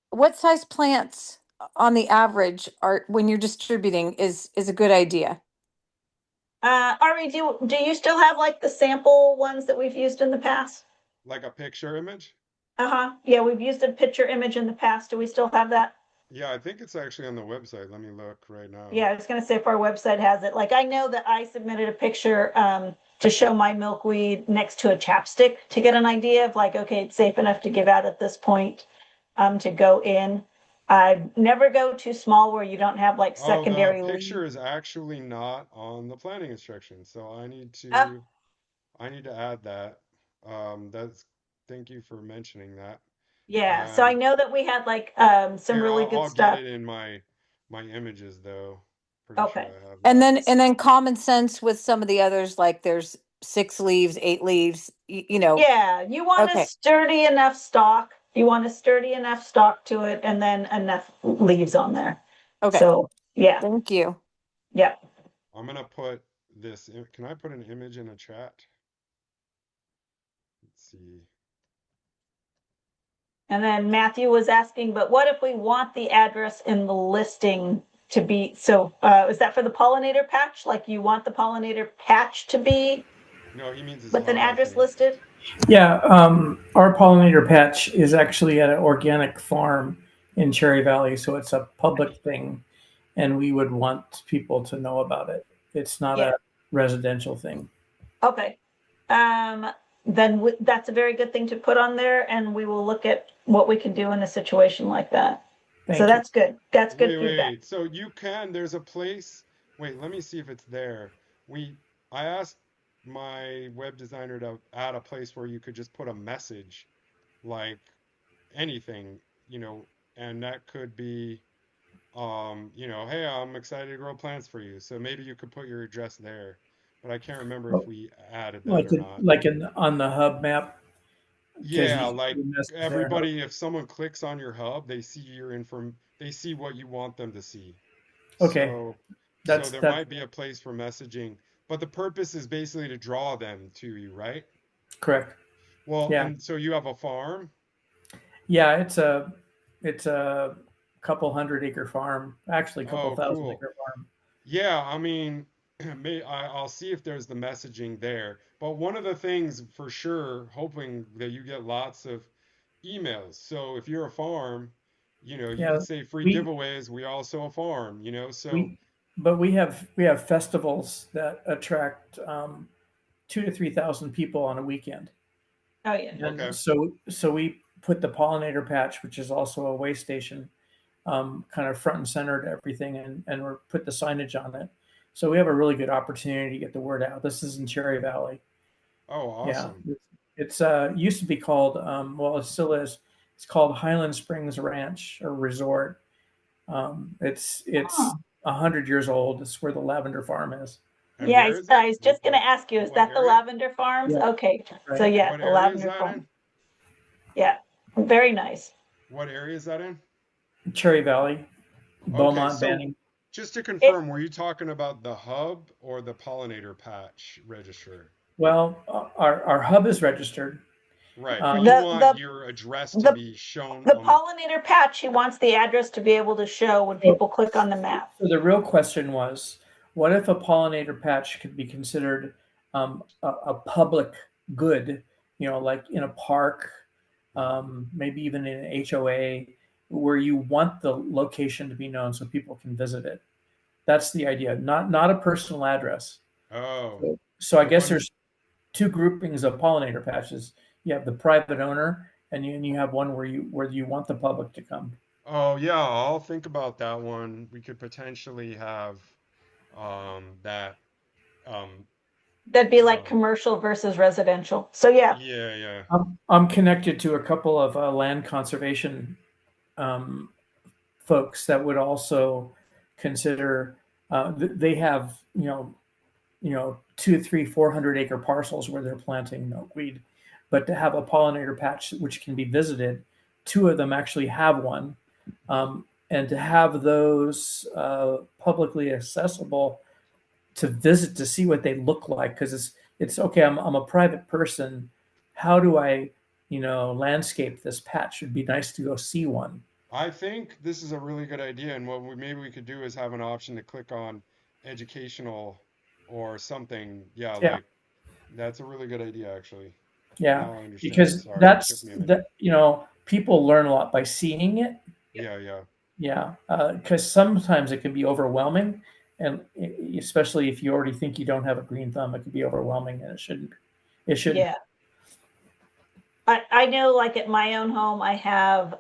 C: What size plants on the average are when you're distributing is a good idea?
A: Ari, do you still have like the sample ones that we've used in the past?
B: Like a picture image?
A: Uh-huh. Yeah, we've used a picture image in the past. Do we still have that?
B: Yeah, I think it's actually on the website. Let me look right now.
A: Yeah, I was gonna say if our website has it. Like I know that I submitted a picture to show my milkweed next to a chapstick to get an idea of like, okay, it's safe enough to give out at this point to go in. I never go too small where you don't have like
B: Oh, the
A: secondary
B: picture
A: leaves.
B: is actually not on the planning instructions, so
A: Uh,
B: I need to add that. That's Thank you for mentioning that.
A: yeah, so I
B: And
A: know that we had like some
B: here,
A: really good
B: I'll get
A: stuff.
B: it in my images though. Pretty sure
A: Okay.
B: I have
C: And
B: that.
C: then common sense with some of the others, like there's 6 leaves, 8 leaves, you know.
A: Yeah, you want a
C: Okay.
A: sturdy enough stalk. You want a sturdy enough stalk to it and then enough leaves on there.
C: Okay.
A: So yeah,
C: Thank you.
A: yeah.
B: I'm gonna put can I put an image in a chat? Let's see.
A: And then Matthew was asking, but what if we want the address in the listing to be, so is that for the pollinator patch? Like you want the pollinator patch to be
B: No, he means his
A: with an
B: hub, I
A: address
B: think.
A: listed?
H: Yeah, our pollinator patch is actually at an organic farm in Cherry Valley, so it's a public thing, and we would want people to know about it. It's not
A: Yeah,
H: a residential thing.
A: okay. Then that's a very good thing to put on there and we will look at what we can do in a situation like that. So
H: Thank you.
A: that's good. That's good
B: Wait,
A: feedback.
B: wait. So there's a place. Wait, let me see if it's there. I asked my web designer to add a place where you could just put a message, like anything, and that could be, hey, I'm excited to grow plants for you. So maybe you could put your address there, but I can't remember if
H: Oh,
B: we added that
H: Like
B: or not.
H: on the hub map, because
B: Yeah,
H: you
B: like
H: the message there.
B: everybody, if someone clicks on your hub, they see what you want them to see.
H: Okay,
B: So
H: that's
B: there
H: that's
B: might be a place for messaging, but the purpose is basically to draw them to you, right?
H: correct.
B: Well,
H: Yeah,
B: and so you have a farm?
H: yeah. It's a couple hundred acre farm, actually a couple
B: Oh,
H: thousand
B: cool.
H: acre farm.
B: Yeah, I mean, I'll see if there's the messaging there. But one of the things for sure, hoping that you get lots of emails. So if you're a farm, you
H: Yeah,
B: could say free
H: we
B: giveaways. We also a farm, so
H: we but we have festivals that attract 2 to 3 thousand people on a weekend.
A: Oh, yeah.
B: okay.
H: And so we put the pollinator patch, which is also a way station, kind of front and center to everything, and we put the signage on it. So we have a really good opportunity to get the word out. This is in Cherry Valley.
B: Oh,
H: Yeah,
B: awesome.
H: it's used to be called well, it still is. It's called Highland Springs Ranch or Resort. It's
A: Oh.
H: 100 years old. It's where the lavender farm is.
B: And
A: Yeah,
B: where is
A: I
B: it?
A: was just going to ask you, is
B: What
A: that the
B: area?
A: Lavender Farms?
H: Yeah,
A: Okay, so
H: right.
A: yeah,
B: What
A: the
B: area is
A: Lavender
B: that
A: Farm.
B: in?
A: Yeah, very nice.
B: What area is that in?
H: Cherry Valley,
B: Okay,
H: Beaumont,
B: so
H: Banning.
B: just to
A: It
B: confirm, were you talking about the hub or the pollinator patch register?
H: Well, our hub is registered.
B: Right, but you
H: Um,
A: the
B: want
A: the
B: your address to
A: the
B: be shown
A: the
B: on the.
A: pollinator patch, he wants the address to be able to show when
H: so,
A: people click on the map.
H: so the real question was, what if a pollinator patch could be considered a public good? Like in a park, maybe even in an HOA, where you want the location to be known so people can visit it. That's the idea, not a personal address.
B: Oh,
H: So I
B: the
H: guess
B: one.
H: there's two groupings of pollinator patches. You have the private owner, and you have one where you want the public to come.
B: Oh, yeah, I'll think about that one. We could potentially have that um
A: That'd be like
B: um
A: commercial versus residential. So yeah,
B: yeah, yeah.
H: I'm connected to a couple of land conservation um, folks that would also consider. They have 2, 3, 400 acre parcels where they're planting milkweed, but to have a pollinator patch which can be visited, two of them actually have one, and to have those publicly accessible to visit to see what they look like, because it's okay. I'm a private person. How do I landscape this patch? It'd be nice to go see one.
B: I think this is a really good idea, and what maybe we could do is have an option to click on educational or something. Yeah,
H: Yeah,
B: like that's a really good idea, actually.
H: yeah,
B: Now I understand.
H: because
B: Sorry, it took
H: that's
B: me a minute.
H: that people learn a lot by seeing it.
B: Yeah, yeah.
H: Yeah, because sometimes it can be overwhelming, and especially if you already think you don't have a green thumb, it can be overwhelming, and it shouldn't. It shouldn't.
A: yeah. I know like at my own home, I have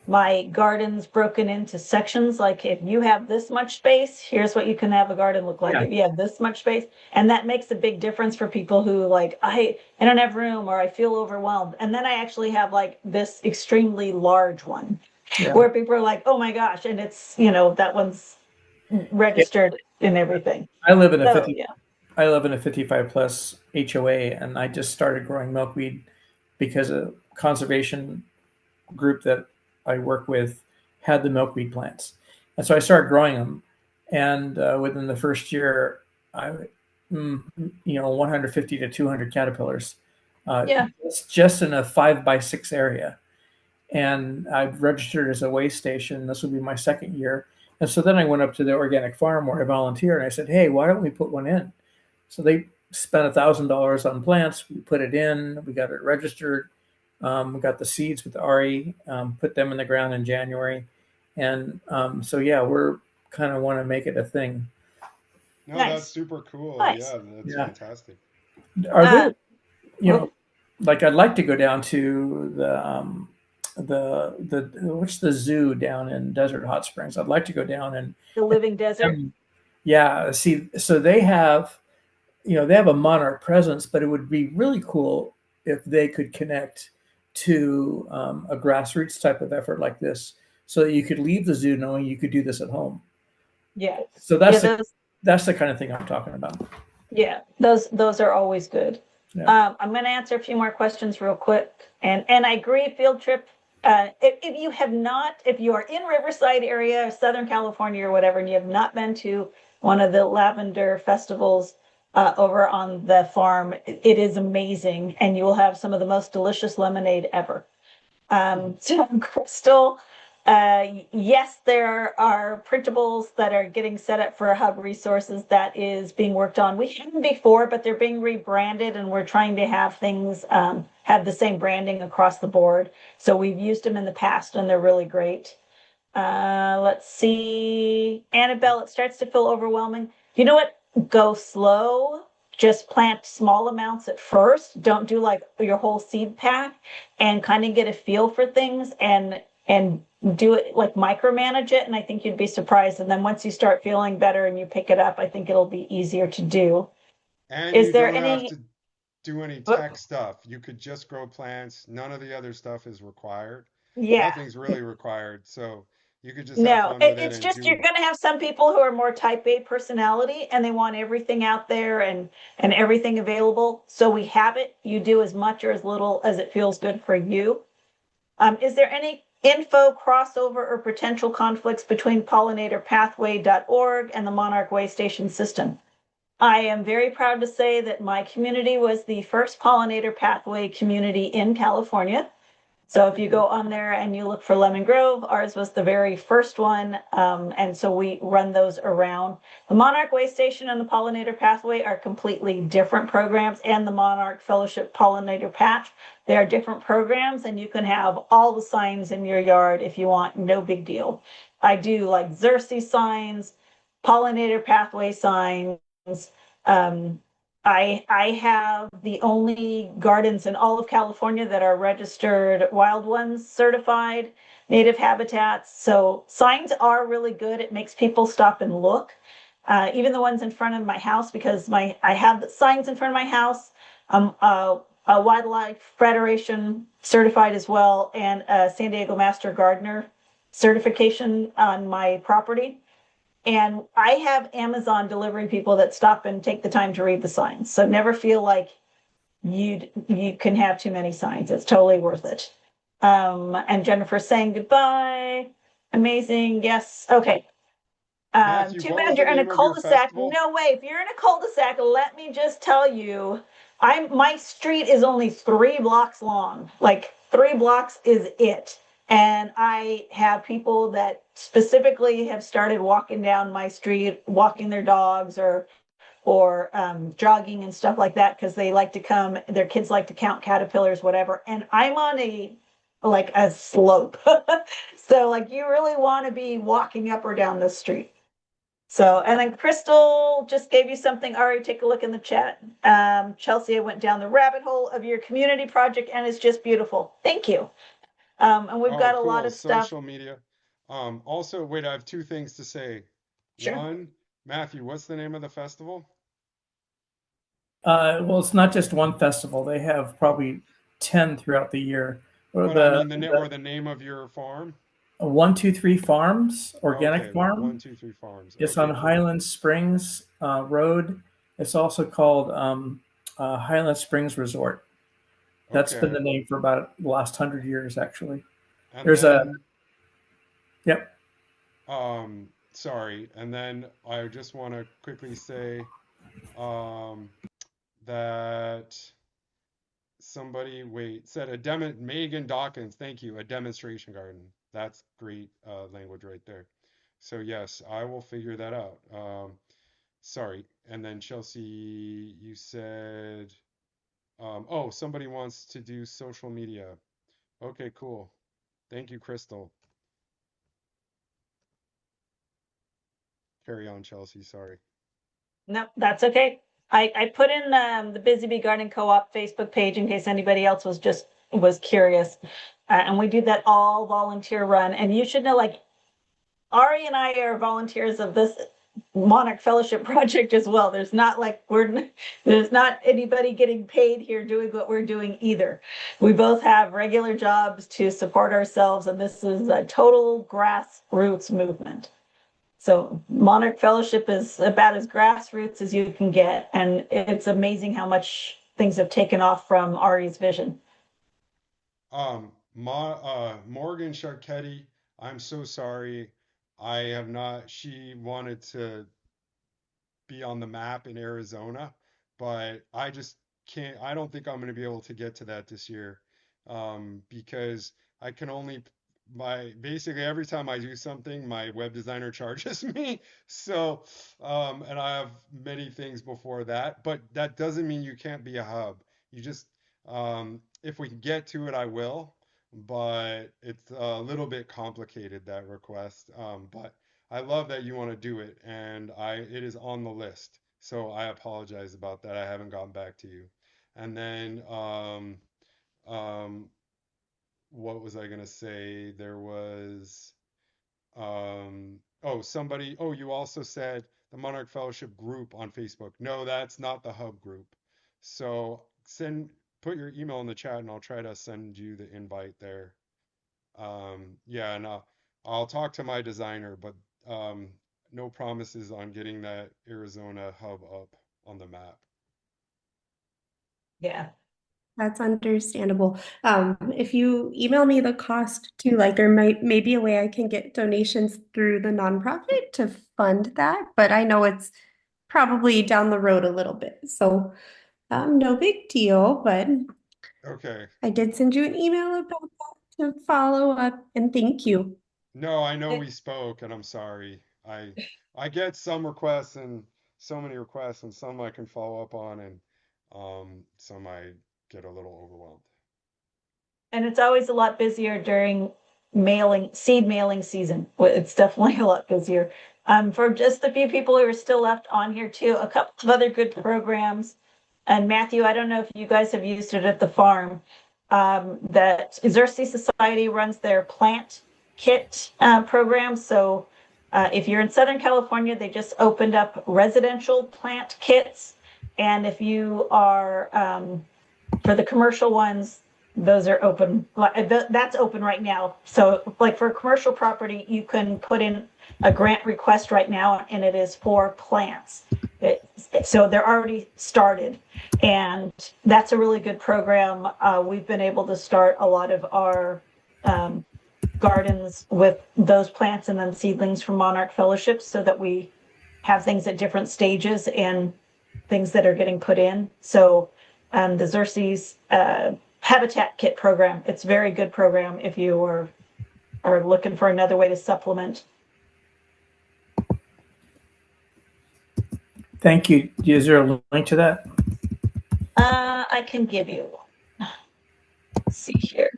A: my gardens broken into sections. Like if you have this much space, here's what you can have a garden look like.
H: Yeah,
A: If you have this much space, and that makes a big difference for people who like I don't have room or I feel overwhelmed. And then I actually have like this extremely large one
H: yeah.
A: where people are like, oh my gosh, and it's that one's
H: Yeah.
A: registered and everything.
H: I live in a
A: So
H: 50.
A: yeah,
H: I live in a 55 plus HOA, and I just started growing milkweed because a conservation group that I work with had the milkweed plants, and so I started growing them. And within the first year, I, 150 to 200 caterpillars.
A: yeah,
H: It's just in a 5 by 6 area, and I've registered as a way station. This will be my second year. And so then I went up to the organic farm where I volunteer, and I said, "Hey, why don't we put one in?" So they spent $1,000 on plants. We put it in. We got it registered. We got the seeds with the RE. Put them in the ground in January, and so yeah, we're kind of want to make it a thing.
B: No, that's
A: nice,
B: super cool.
A: nice.
B: Yeah, that's
H: Yeah.
B: fantastic.
H: Are
A: Uh,
H: there, like I'd like to go down to the what's the zoo down in Desert Hot Springs? I'd like to go down and
A: the living desert.
H: yeah, see, so they have they have a monarch presence, but it would be really cool if they could connect to a grassroots type of effort like this, so that you could leave the zoo knowing you could do this at home.
A: Yeah,
H: So
A: yeah,
H: that's the kind of thing I'm talking about.
A: yeah, those are always good.
H: Yeah.
A: I'm going to answer a few more questions real quick, and I agree. Field trip. If you have not, if you are in Riverside area, Southern California, or whatever, and you have not been to one of the lavender festivals over on the farm, it is amazing, and you will have some of the most delicious lemonade ever. So Crystal, yes, there are printables that are getting set up for Hub Resources that is being worked on. We had them before, but they're being rebranded, and we're trying to have things have the same branding across the board. So we've used them in the past, and they're really great. Let's see. Annabelle, it starts to feel overwhelming. You know what? Go slow. Just plant small amounts at first. Don't do like your whole seed pack, and kind of get a feel for things. And and do it like micromanage it. And I think you'd be surprised. And then once you start feeling better and you pick it up, I think it'll be easier to do.
B: And
A: Is
B: you
A: there
B: don't have
A: any,
B: to do any
A: but
B: tech stuff. You could just grow plants. None of the other stuff is required.
A: yeah,
B: Nothing's really required. So you could just have
A: no,
B: fun with it
A: it's
B: and
A: just you're
B: do.
A: going to have some people who are more type A personality and they want everything out there and everything available. So we have it. You do as much or as little as it feels good for you. Is there any info, crossover, or potential conflicts between pollinatorpathway.org and the Monarch Way Station system? I am very proud to say that my community was the first pollinator pathway community in California. So if you go on there and you look for Lemon Grove, ours was the very first one. And so we run those around. The Monarch Way Station and the Pollinator Pathway are completely different programs, and the Monarch Fellowship Pollinator Patch. They are different programs, and you can have all the signs in your yard if you want, no big deal. I do like Xerces signs, pollinator pathway signs. Um, I have the only gardens in all of California that are registered wild ones certified, native habitats. So signs are really good. It makes people stop and look. Even the ones in front of my house, because I have the signs in front of my house. A Wildlife Federation certified as well, and a San Diego Master Gardener certification on my property. And I have Amazon delivery people that stop and take the time to read the signs. So never feel like you can have too many signs. It's totally worth it. And Jennifer saying goodbye. Amazing. Yes. Okay.
B: Matthew,
A: Too
B: what was
A: bad
B: the
A: you're in a
B: name of your
A: cul-de-sac.
B: festival?
A: No way. If you're in a cul-de-sac, let me just tell you, my street is only 3 blocks long. Like 3 blocks is it. And I have people that specifically have started walking down my street, walking their dogs or jogging and stuff like that because they like to come. Their kids like to count caterpillars, whatever. And I'm on a slope, so like you really want to be walking up or down the street. So, and then Crystal just gave you something. Ari, take a look in the chat. Chelsea, I went down the rabbit hole of your community project and it's just beautiful. Thank you. And we've
B: Oh,
A: got a lot
B: cool.
A: of stuff.
B: Social media. Also, wait, I have two things to say.
A: Sure.
B: One, Matthew, what's the name of the festival?
H: Well, it's not just one festival. They have probably 10 throughout the year. Or
B: But I
H: the,
B: mean or the name of your farm?
H: 123 Farms, organic
B: Okay,
H: farm.
B: 123 Farms.
H: It's
B: Okay,
H: on
B: cool.
H: Highland Springs Road. It's also called Highland Springs Resort. That's been
B: Okay.
H: the name for about the last 100 years, actually.
B: And
H: There's a,
B: then
H: yep.
B: sorry. And then I just want to quickly say um that somebody said Megan Dawkins, thank you, a demonstration garden. That's great language right there. So yes, I will figure that out. Sorry. And then Chelsea, you said oh, somebody wants to do social media. Okay, cool. Thank you, Crystal. Carry on, Chelsea. Sorry.
A: No, that's okay. I put in the Busy Bee Garden Co-op Facebook page in case anybody else was curious. And we do that all volunteer run. And you should know, like Ari and I are volunteers of this Monarch Fellowship project as well. There's not anybody getting paid here doing what we're doing either. We both have regular jobs to support ourselves, and this is a total grassroots movement. So Monarch Fellowship is about as grassroots as you can get, and it's amazing how much things have taken off from Ari's vision.
B: Morgan Sharketti, I'm so sorry. I have not. She wanted to be on the map in Arizona, but I just can't. I don't think I'm going to be able to get to that this year, because I can only my basically every time I do something, my web designer charges me. So, and I have many things before that, but that doesn't mean you can't be a hub. You just, if we can get to it, I will, but it's a little bit complicated, that request. But I love that you want to do it, and it is on the list. So I apologize about that. I haven't gotten back to you. And then um, what was I gonna say? There was oh, you also said the Monarch Fellowship group on Facebook. No, that's not the hub group. So put your email in the chat and I'll try to send you the invite there. Yeah, and I'll talk to my designer, but no promises on getting that Arizona hub up on the map.
A: Yeah.
I: That's understandable. If you email me the cost too, like there may be a way I can get donations through the nonprofit to fund that, but I know it's probably down the road a little bit. So no big deal, but
B: Okay.
I: I did send you an email about that to follow up and thank you.
B: No, I know we spoke, and I'm sorry. I get some requests and so many requests, and some I can follow up on, and some I get a little overwhelmed.
A: And it's always a lot busier during seed mailing season. It's definitely a lot busier. For just the few people who are still left on here too, a couple of other good programs. And Matthew, I don't know if you guys have used it at the farm. That Xerces Society runs their plant kit program. So if you're in Southern California, they just opened up residential plant kits. And if you are for the commercial ones, those are open. That's open right now. So like for a commercial property, you can put in a grant request right now and it is for plants. So they're already started and that's a really good program. We've been able to start a lot of our gardens with those plants and then seedlings from Monarch Fellowships so that we have things at different stages and things that are getting put in. So the Xerces Habitat Kit program, it's a very good program if you are looking for another way to supplement.
H: Thank you. Is there a link to that?
A: I can give you one. Let's see here.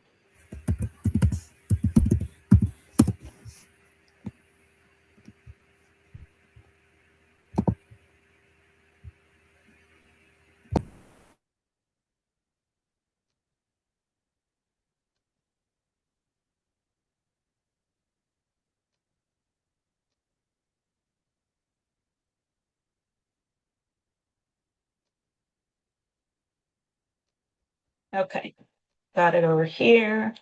A: Okay, got it over here.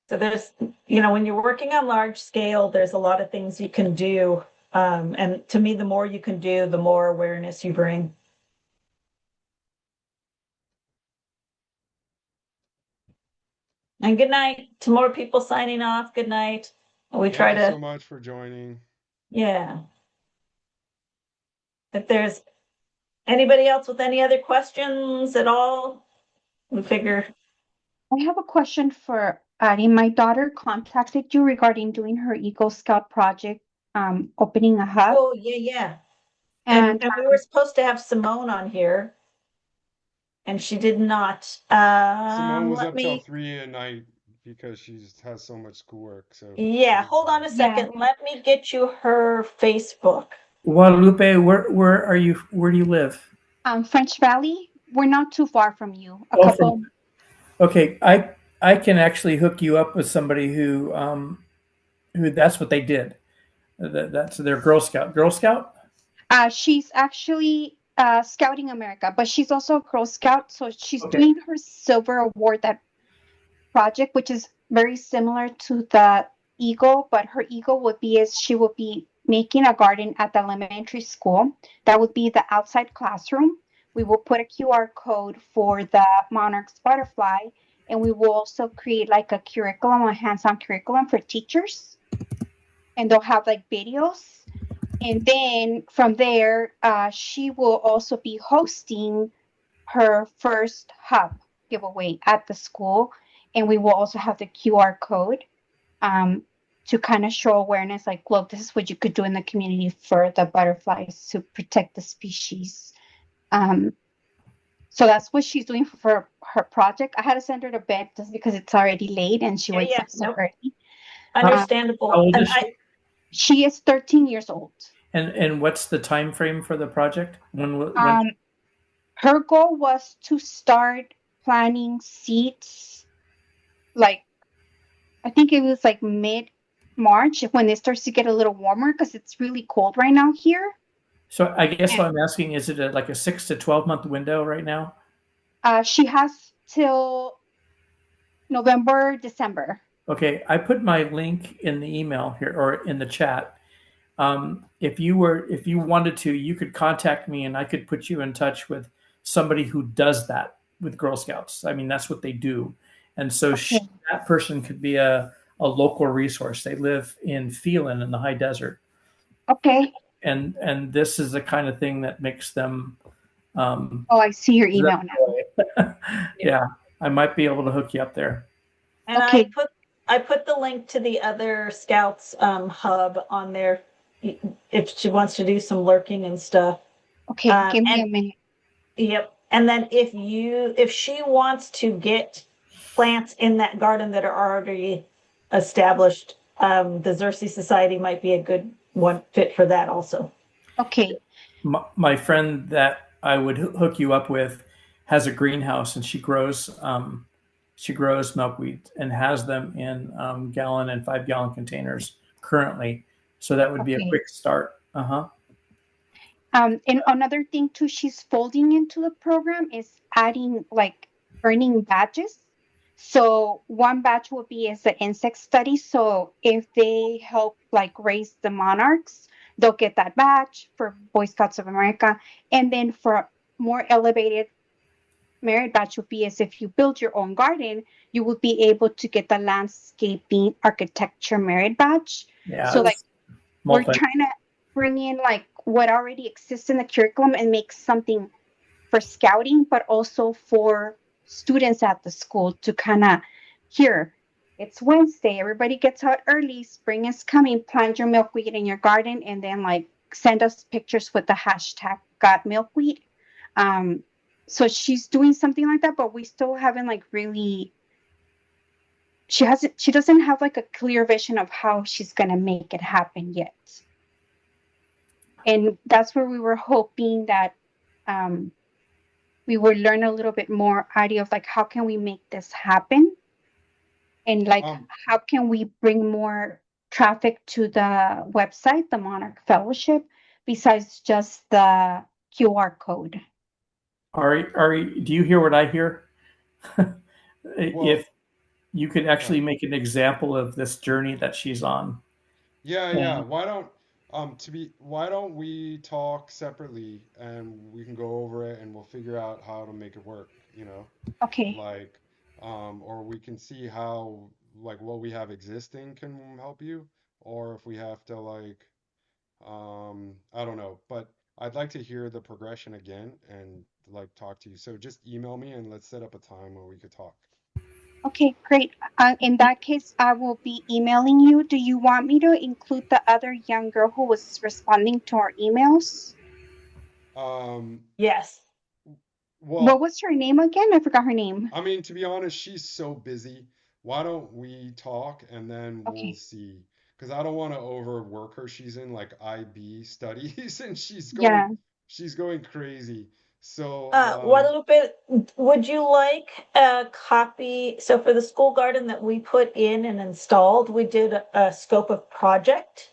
A: So there's, when you're working on large scale, there's a lot of things you can do. And to me, the more you can do, the more awareness you bring. And good night to more people signing off. Good night. We try
B: Thank you
A: to,
B: so much for joining.
A: yeah. If there's anybody else with any other questions at all, we figure.
J: I have a question for Addie. My daughter contacted you regarding doing her Eagle Scout project, opening a hub.
A: Oh, yeah.
J: And
A: And we were supposed to have Simone on here. And she did not.
B: Simone was
A: Let
B: up till
A: me.
B: 3 at night because she has so much schoolwork. So
A: Yeah, hold on a second. Let me get you her Facebook.
H: Guadalupe, where are you? Where do you live?
J: French Valley. We're not too far from you.
H: Okay, I can actually hook you up with somebody who that's what they did. That's their Girl Scout. Girl Scout?
J: She's actually Scouting America, but she's also a Girl Scout. So she's
H: Okay.
J: doing her Silver Award, that project, which is very similar to the Eagle, but her Eagle would be she would be making a garden at the elementary school. That would be the outside classroom. We will put a QR code for the Monarch's butterfly, and we will also create like a curriculum, a hands-on curriculum for teachers. And they'll have like videos. And then from there, she will also be hosting her first hub giveaway at the school. And we will also have the QR code to kind of show awareness, like, look, this is what you could do in the community for the butterflies to protect the species. So that's what she's doing for her project. I had to send her to bed just because it's already late and she wakes up so early.
A: Understandable.
H: How old is she?
J: She is 13 years old.
H: And what's the time frame for the project? When
J: Her goal was to start planting seeds, like, I think it was like mid-March when it starts to get a little warmer because it's really cold right now here.
H: So I guess what I'm asking, is it like a 6 to 12 month window right now?
J: She has till November, December.
H: Okay, I put my link in the email here or in the chat. If you wanted to, you could contact me and I could put you in touch with somebody who does that with Girl Scouts. I mean, that's what they do. And so
J: Okay.
H: that person could be a local resource. They live in Phelan in the high desert.
J: Okay.
H: And this is the kind of thing that makes them.
J: Oh, I see your email now.
H: Yeah, I might be able to hook you up there.
A: And
J: Okay.
A: I put the link to the other Scouts hub on there if she wants to do some lurking and stuff.
J: Okay, give me a minute.
A: Yep. And then if she wants to get plants in that garden that are already established, the Xerces Society might be a good one fit for that also.
J: Okay.
H: My friend that I would hook you up with has a greenhouse and she grows milkweed and has them in gallon and 5-gallon containers currently. So that would be a quick start.
J: And another thing too, she's folding into the program is adding like earning badges. So one badge will be as the insect study. So if they help like raise the monarchs, they'll get that badge for Boy Scouts of America. And then for more elevated merit badge would be as if you build your own garden, you would be able to get the landscaping architecture merit badge.
H: Yeah.
J: So like we're trying to bring in like what already exists in the curriculum and make something for scouting, but also for students at the school to kind of here. It's Wednesday. Everybody gets out early. Spring is coming. Plant your milkweed in your garden, and then like send us pictures with the hashtag got milkweed. So she's doing something like that, but we still haven't like really. She doesn't have like a clear vision of how she's gonna make it happen yet. And that's where we were hoping that we would learn a little bit more idea of like how can we make this happen, and like how can we bring more traffic to the website, the Monarch Fellowship, besides just the QR code.
H: Ari, do you hear what I hear? If you could actually make an example of this journey that she's on.
B: Yeah. Why don't we talk separately and we can go over it and we'll figure out how to make it work,
J: Okay.
B: Like, or we can see how, like, what we have existing can help you, or if we have to, like, I don't know, but I'd like to hear the progression again and, like, talk to you. So just email me and let's set up a time where we could talk.
J: Okay, great. In that case, I will be emailing you. Do you want me to include the other young girl who was responding to our emails?
A: Yes.
B: Well,
J: what was her name again? I forgot her name.
B: I mean, to be honest, she's so busy. Why don't we talk and then we'll see? Because I don't want to overwork her. She's in like IB studies and she's going crazy. So
A: would you like a copy? So for the school garden that we put in and installed, we did a scope of project.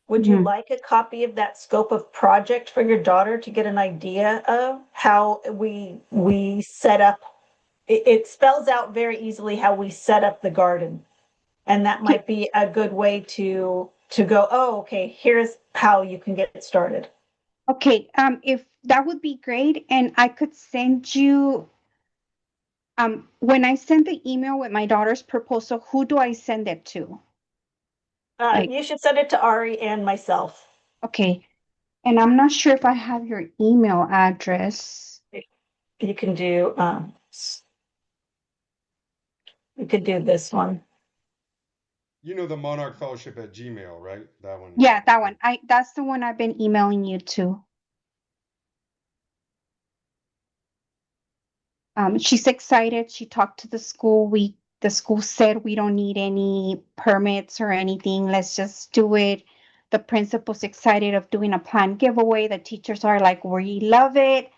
A: Would you like a copy of that scope of project for your daughter to get an idea of how we set up? It spells out very easily how we set up the garden. And that might be a good way to go, oh, okay, here's how you can get started.
J: Okay, if that would be great, and I could send you, when I send the email with my daughter's proposal, who do I send it to?
A: You should send it to Ari and myself.
J: Okay, and I'm not sure if I have your email address.
A: You can do, you could do this one.
B: The Monarch Fellowship at Gmail, right? That one.
J: Yeah, that one. That's the one I've been emailing you to. She's excited. She talked to the school. The school said we don't need any permits or anything. Let's just do it. The principal's excited of doing a planned giveaway. The teachers are like, we love it.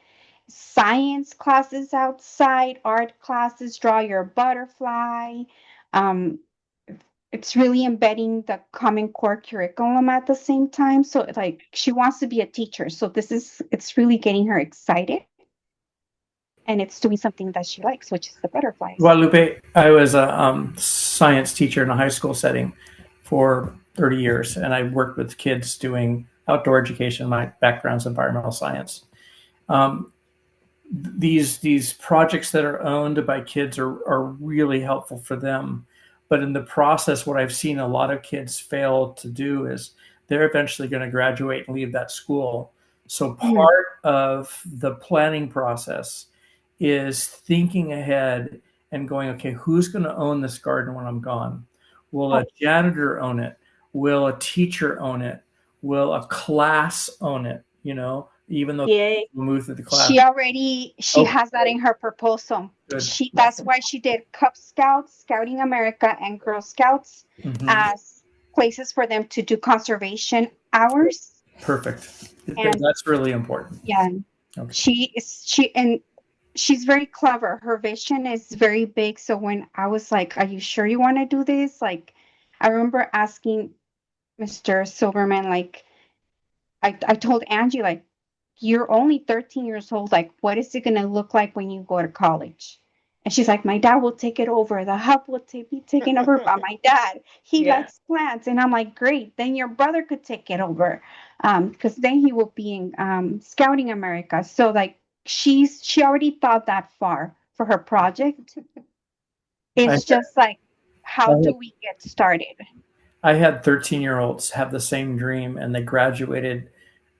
J: science classes outside, art classes, draw your butterfly. Um, it's really embedding the Common Core curriculum at the same time. So like she wants to be a teacher. So it's really getting her excited and it's doing something that she likes, which is the butterflies.
H: Guadalupe, I was a science teacher in a high school setting for 30 years, and I worked with kids doing outdoor education. My background's environmental science. Um, these projects that are owned by kids are really helpful for them. But in the process, what I've seen a lot of kids fail to do is they're eventually going to graduate and leave that school. So
J: Mhm.
H: part of the planning process is thinking ahead and going, okay, who's going to own this garden when I'm gone? Will a
J: Oh,
H: janitor own it? Will a teacher own it? Will a class own it? Even though
A: Yay.
H: we move through the class.
J: she
H: Okay,
J: has that in her proposal.
H: good.
J: That's why she did Cub Scouts, Scouting America, and Girl Scouts
H: Mhm.
J: as places for them to do conservation hours.
H: Perfect.
J: And
H: That's really important.
J: yeah,
H: Okay.
J: she's very clever. Her vision is very big. So when I was like, "Are you sure you want to do this?" Like, I remember asking Mr. Silverman, like, I told Angie, like, you're only 13 years old. Like, what is it going to look like when you go to college? And she's like, my dad will take it over. The hub will be taken over by my dad. He
A: Yeah.
J: likes plants. And I'm like, great. Then your brother could take it over. Because then he will be in Scouting America. So like she already thought that far for her project.
H: I,
J: It's just like, how
H: I,
J: do we get started?
H: I had 13-year-olds have the same dream, and they graduated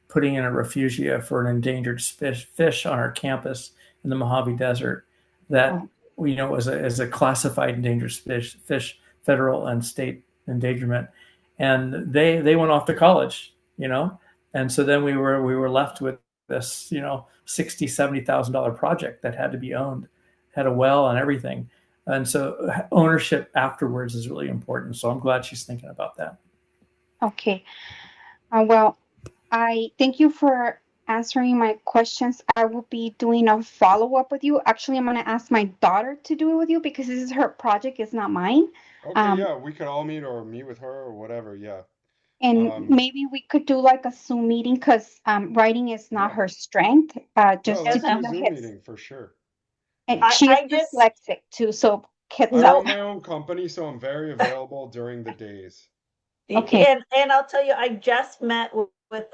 H: putting in a refugia for an endangered fish on our campus in the Mojave Desert that
J: Oh,
H: was a classified endangered fish, federal and state endangerment, and they went off to college, and so then we were left with this 60,000-70,000 dollar project that had to be owned, had a well and everything, and so ownership afterwards is really important. So I'm glad she's thinking about that.
J: okay. Well, I thank you for answering my questions. I will be doing a follow-up with you. Actually, I'm going to ask my daughter to do it with you because this is her project, it's not mine.
B: Okay,
J: Um,
B: yeah, we could all meet or meet with her or whatever. Yeah.
J: and
B: Um,
J: maybe we could do like a Zoom meeting because writing is not
B: yeah.
J: her strength.
B: No,
J: Just to
B: let's
J: do
B: do a
A: Doesn't
J: the
B: Zoom
J: hits.
B: meeting for sure.
J: And
A: I,
J: she is
A: I just
J: dyslexic too, so
B: I
J: heads
A: no.
J: up.
B: run my own company, so I'm very available during the days.
J: Okay.
A: And I'll tell you, I just met with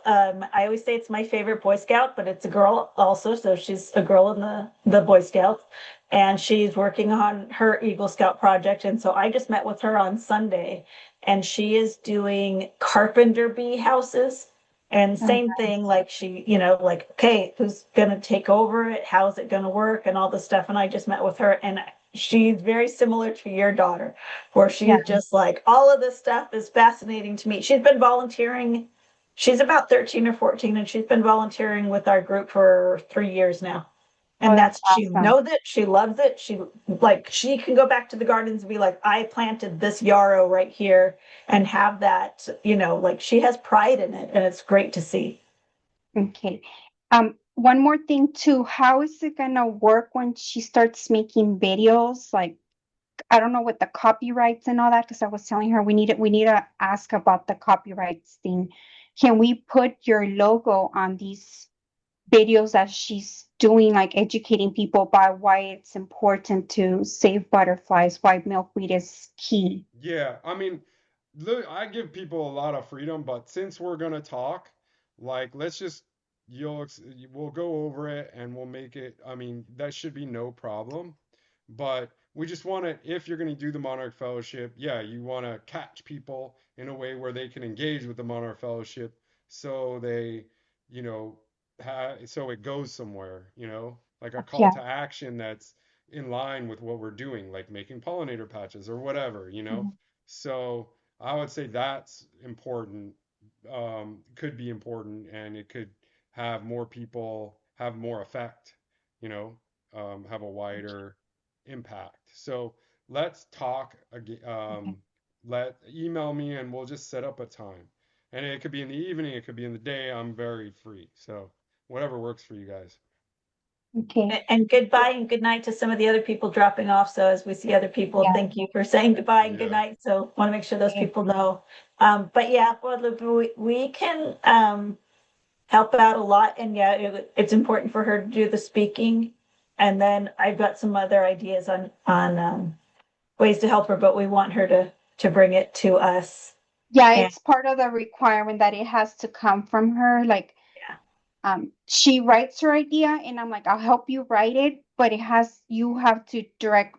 A: I always say it's my favorite Boy Scout, but it's a girl also, so she's a girl in the Boy Scouts, and she's working on her Eagle Scout project, and so I just met with her on Sunday, and she is doing carpenter bee houses. And
J: Oh,
A: same thing,
J: nice.
A: like like, okay, who's gonna take over it? How's it gonna work? And all this stuff. And I just met with her, and she's very similar to your daughter where
J: Yeah.
A: she's just like, all of this stuff is fascinating to me. She's been volunteering. She's about 13 or 14, and she's been volunteering with our group for 3 years now.
J: Oh,
A: And
J: that's
A: she
J: awesome.
A: knows it. She loves it. She can go back to the gardens and be like, I planted this yarrow right here and have that, like she has pride in it. And it's great to see.
J: Okay. One more thing too. How is it gonna work when she starts making videos? Like, I don't know what the copyrights and all that, because I was telling her we need to ask about the copyrights thing. Can we put your logo on these videos that she's doing, like educating people by why it's important to save butterflies, why milkweed is key?
B: Yeah, I mean, look, I give people a lot of freedom, but since we're gonna talk, like, let's just we'll go over it and we'll make it. I mean, that should be no problem. But we just want to, if you're going to do the Monarch Fellowship, yeah, you want to catch people in a way where they can engage with the Monarch Fellowship, so they, you know, so it goes somewhere, like a call
J: Yeah.
B: to action that's in line with what we're doing, like making pollinator patches or whatever.
J: Mhm.
B: So I would say that's important, could be important, and it could have more people have more effect, you know, have a wider impact. So let's talk again.
J: Okay.
B: Let email me and we'll just set up a time. And it could be in the evening, it could be in the day. I'm very free. So whatever works for you guys.
J: Okay.
A: And goodbye and good night to some of the other people dropping off. So as we see other people,
J: Yeah.
A: thank you for saying goodbye and good
B: Yeah.
A: night. So want to make sure those
J: Okay.
A: people know. But yeah, Guadalupe, we can help out a lot. And yeah, it's important for her to do the speaking. And then I've got some other ideas on ways to help her, but we want her to bring it to us.
J: Yeah,
A: And
J: it's part of the requirement that it has to come from her. Like,
A: yeah,
J: she writes her idea, and I'm like, I'll help you write it, but you have to direct.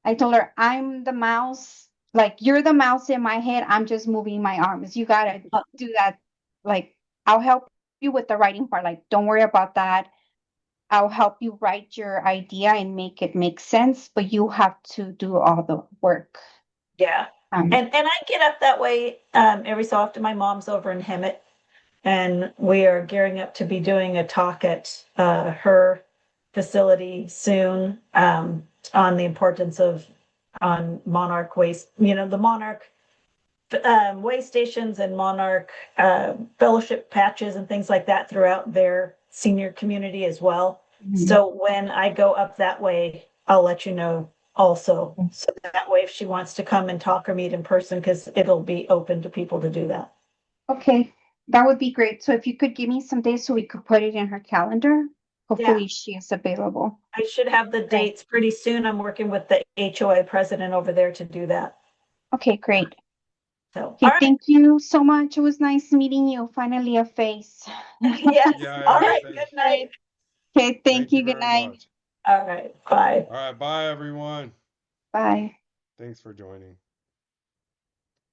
J: I told her, I'm the mouse. Like, you're the mouse in my head. I'm just moving my arms. You gotta do that. Like, I'll help you with the writing part. Like, don't worry about that. I'll help you write your idea and make it make sense, but you have to do all the work.
A: yeah.
J: Um,
A: And I get up that way every so often. My mom's over in Hemet, and we are gearing up to be doing a talk at her facility soon on the importance of on Monarch waste. You know, the Monarch way stations and Monarch fellowship patches and things like that throughout their senior community as well. So when I go up that way, I'll let you know also. So that way, if she wants to come and talk or meet in person, because it'll be open to people to do that.
J: okay, that would be great. So if you could give me some days so we could put it in her calendar, hopefully
A: Yeah.
J: she is available.
A: I should have the dates pretty soon. I'm working with the HOA president over there to do that.
J: Okay, great.
A: So,
J: Okay,
A: all right.
J: thank you so much. It was nice meeting you. Finally, a face.
A: Yes.
B: Yeah,
A: All
B: yeah,
A: right.
B: thank-
A: Good night.
J: Okay, thank
B: Thank
J: you.
B: you
J: Good
B: very
J: night.
B: much.
A: All right. Bye.
B: All right, bye everyone.
J: Bye.
B: Thanks for joining.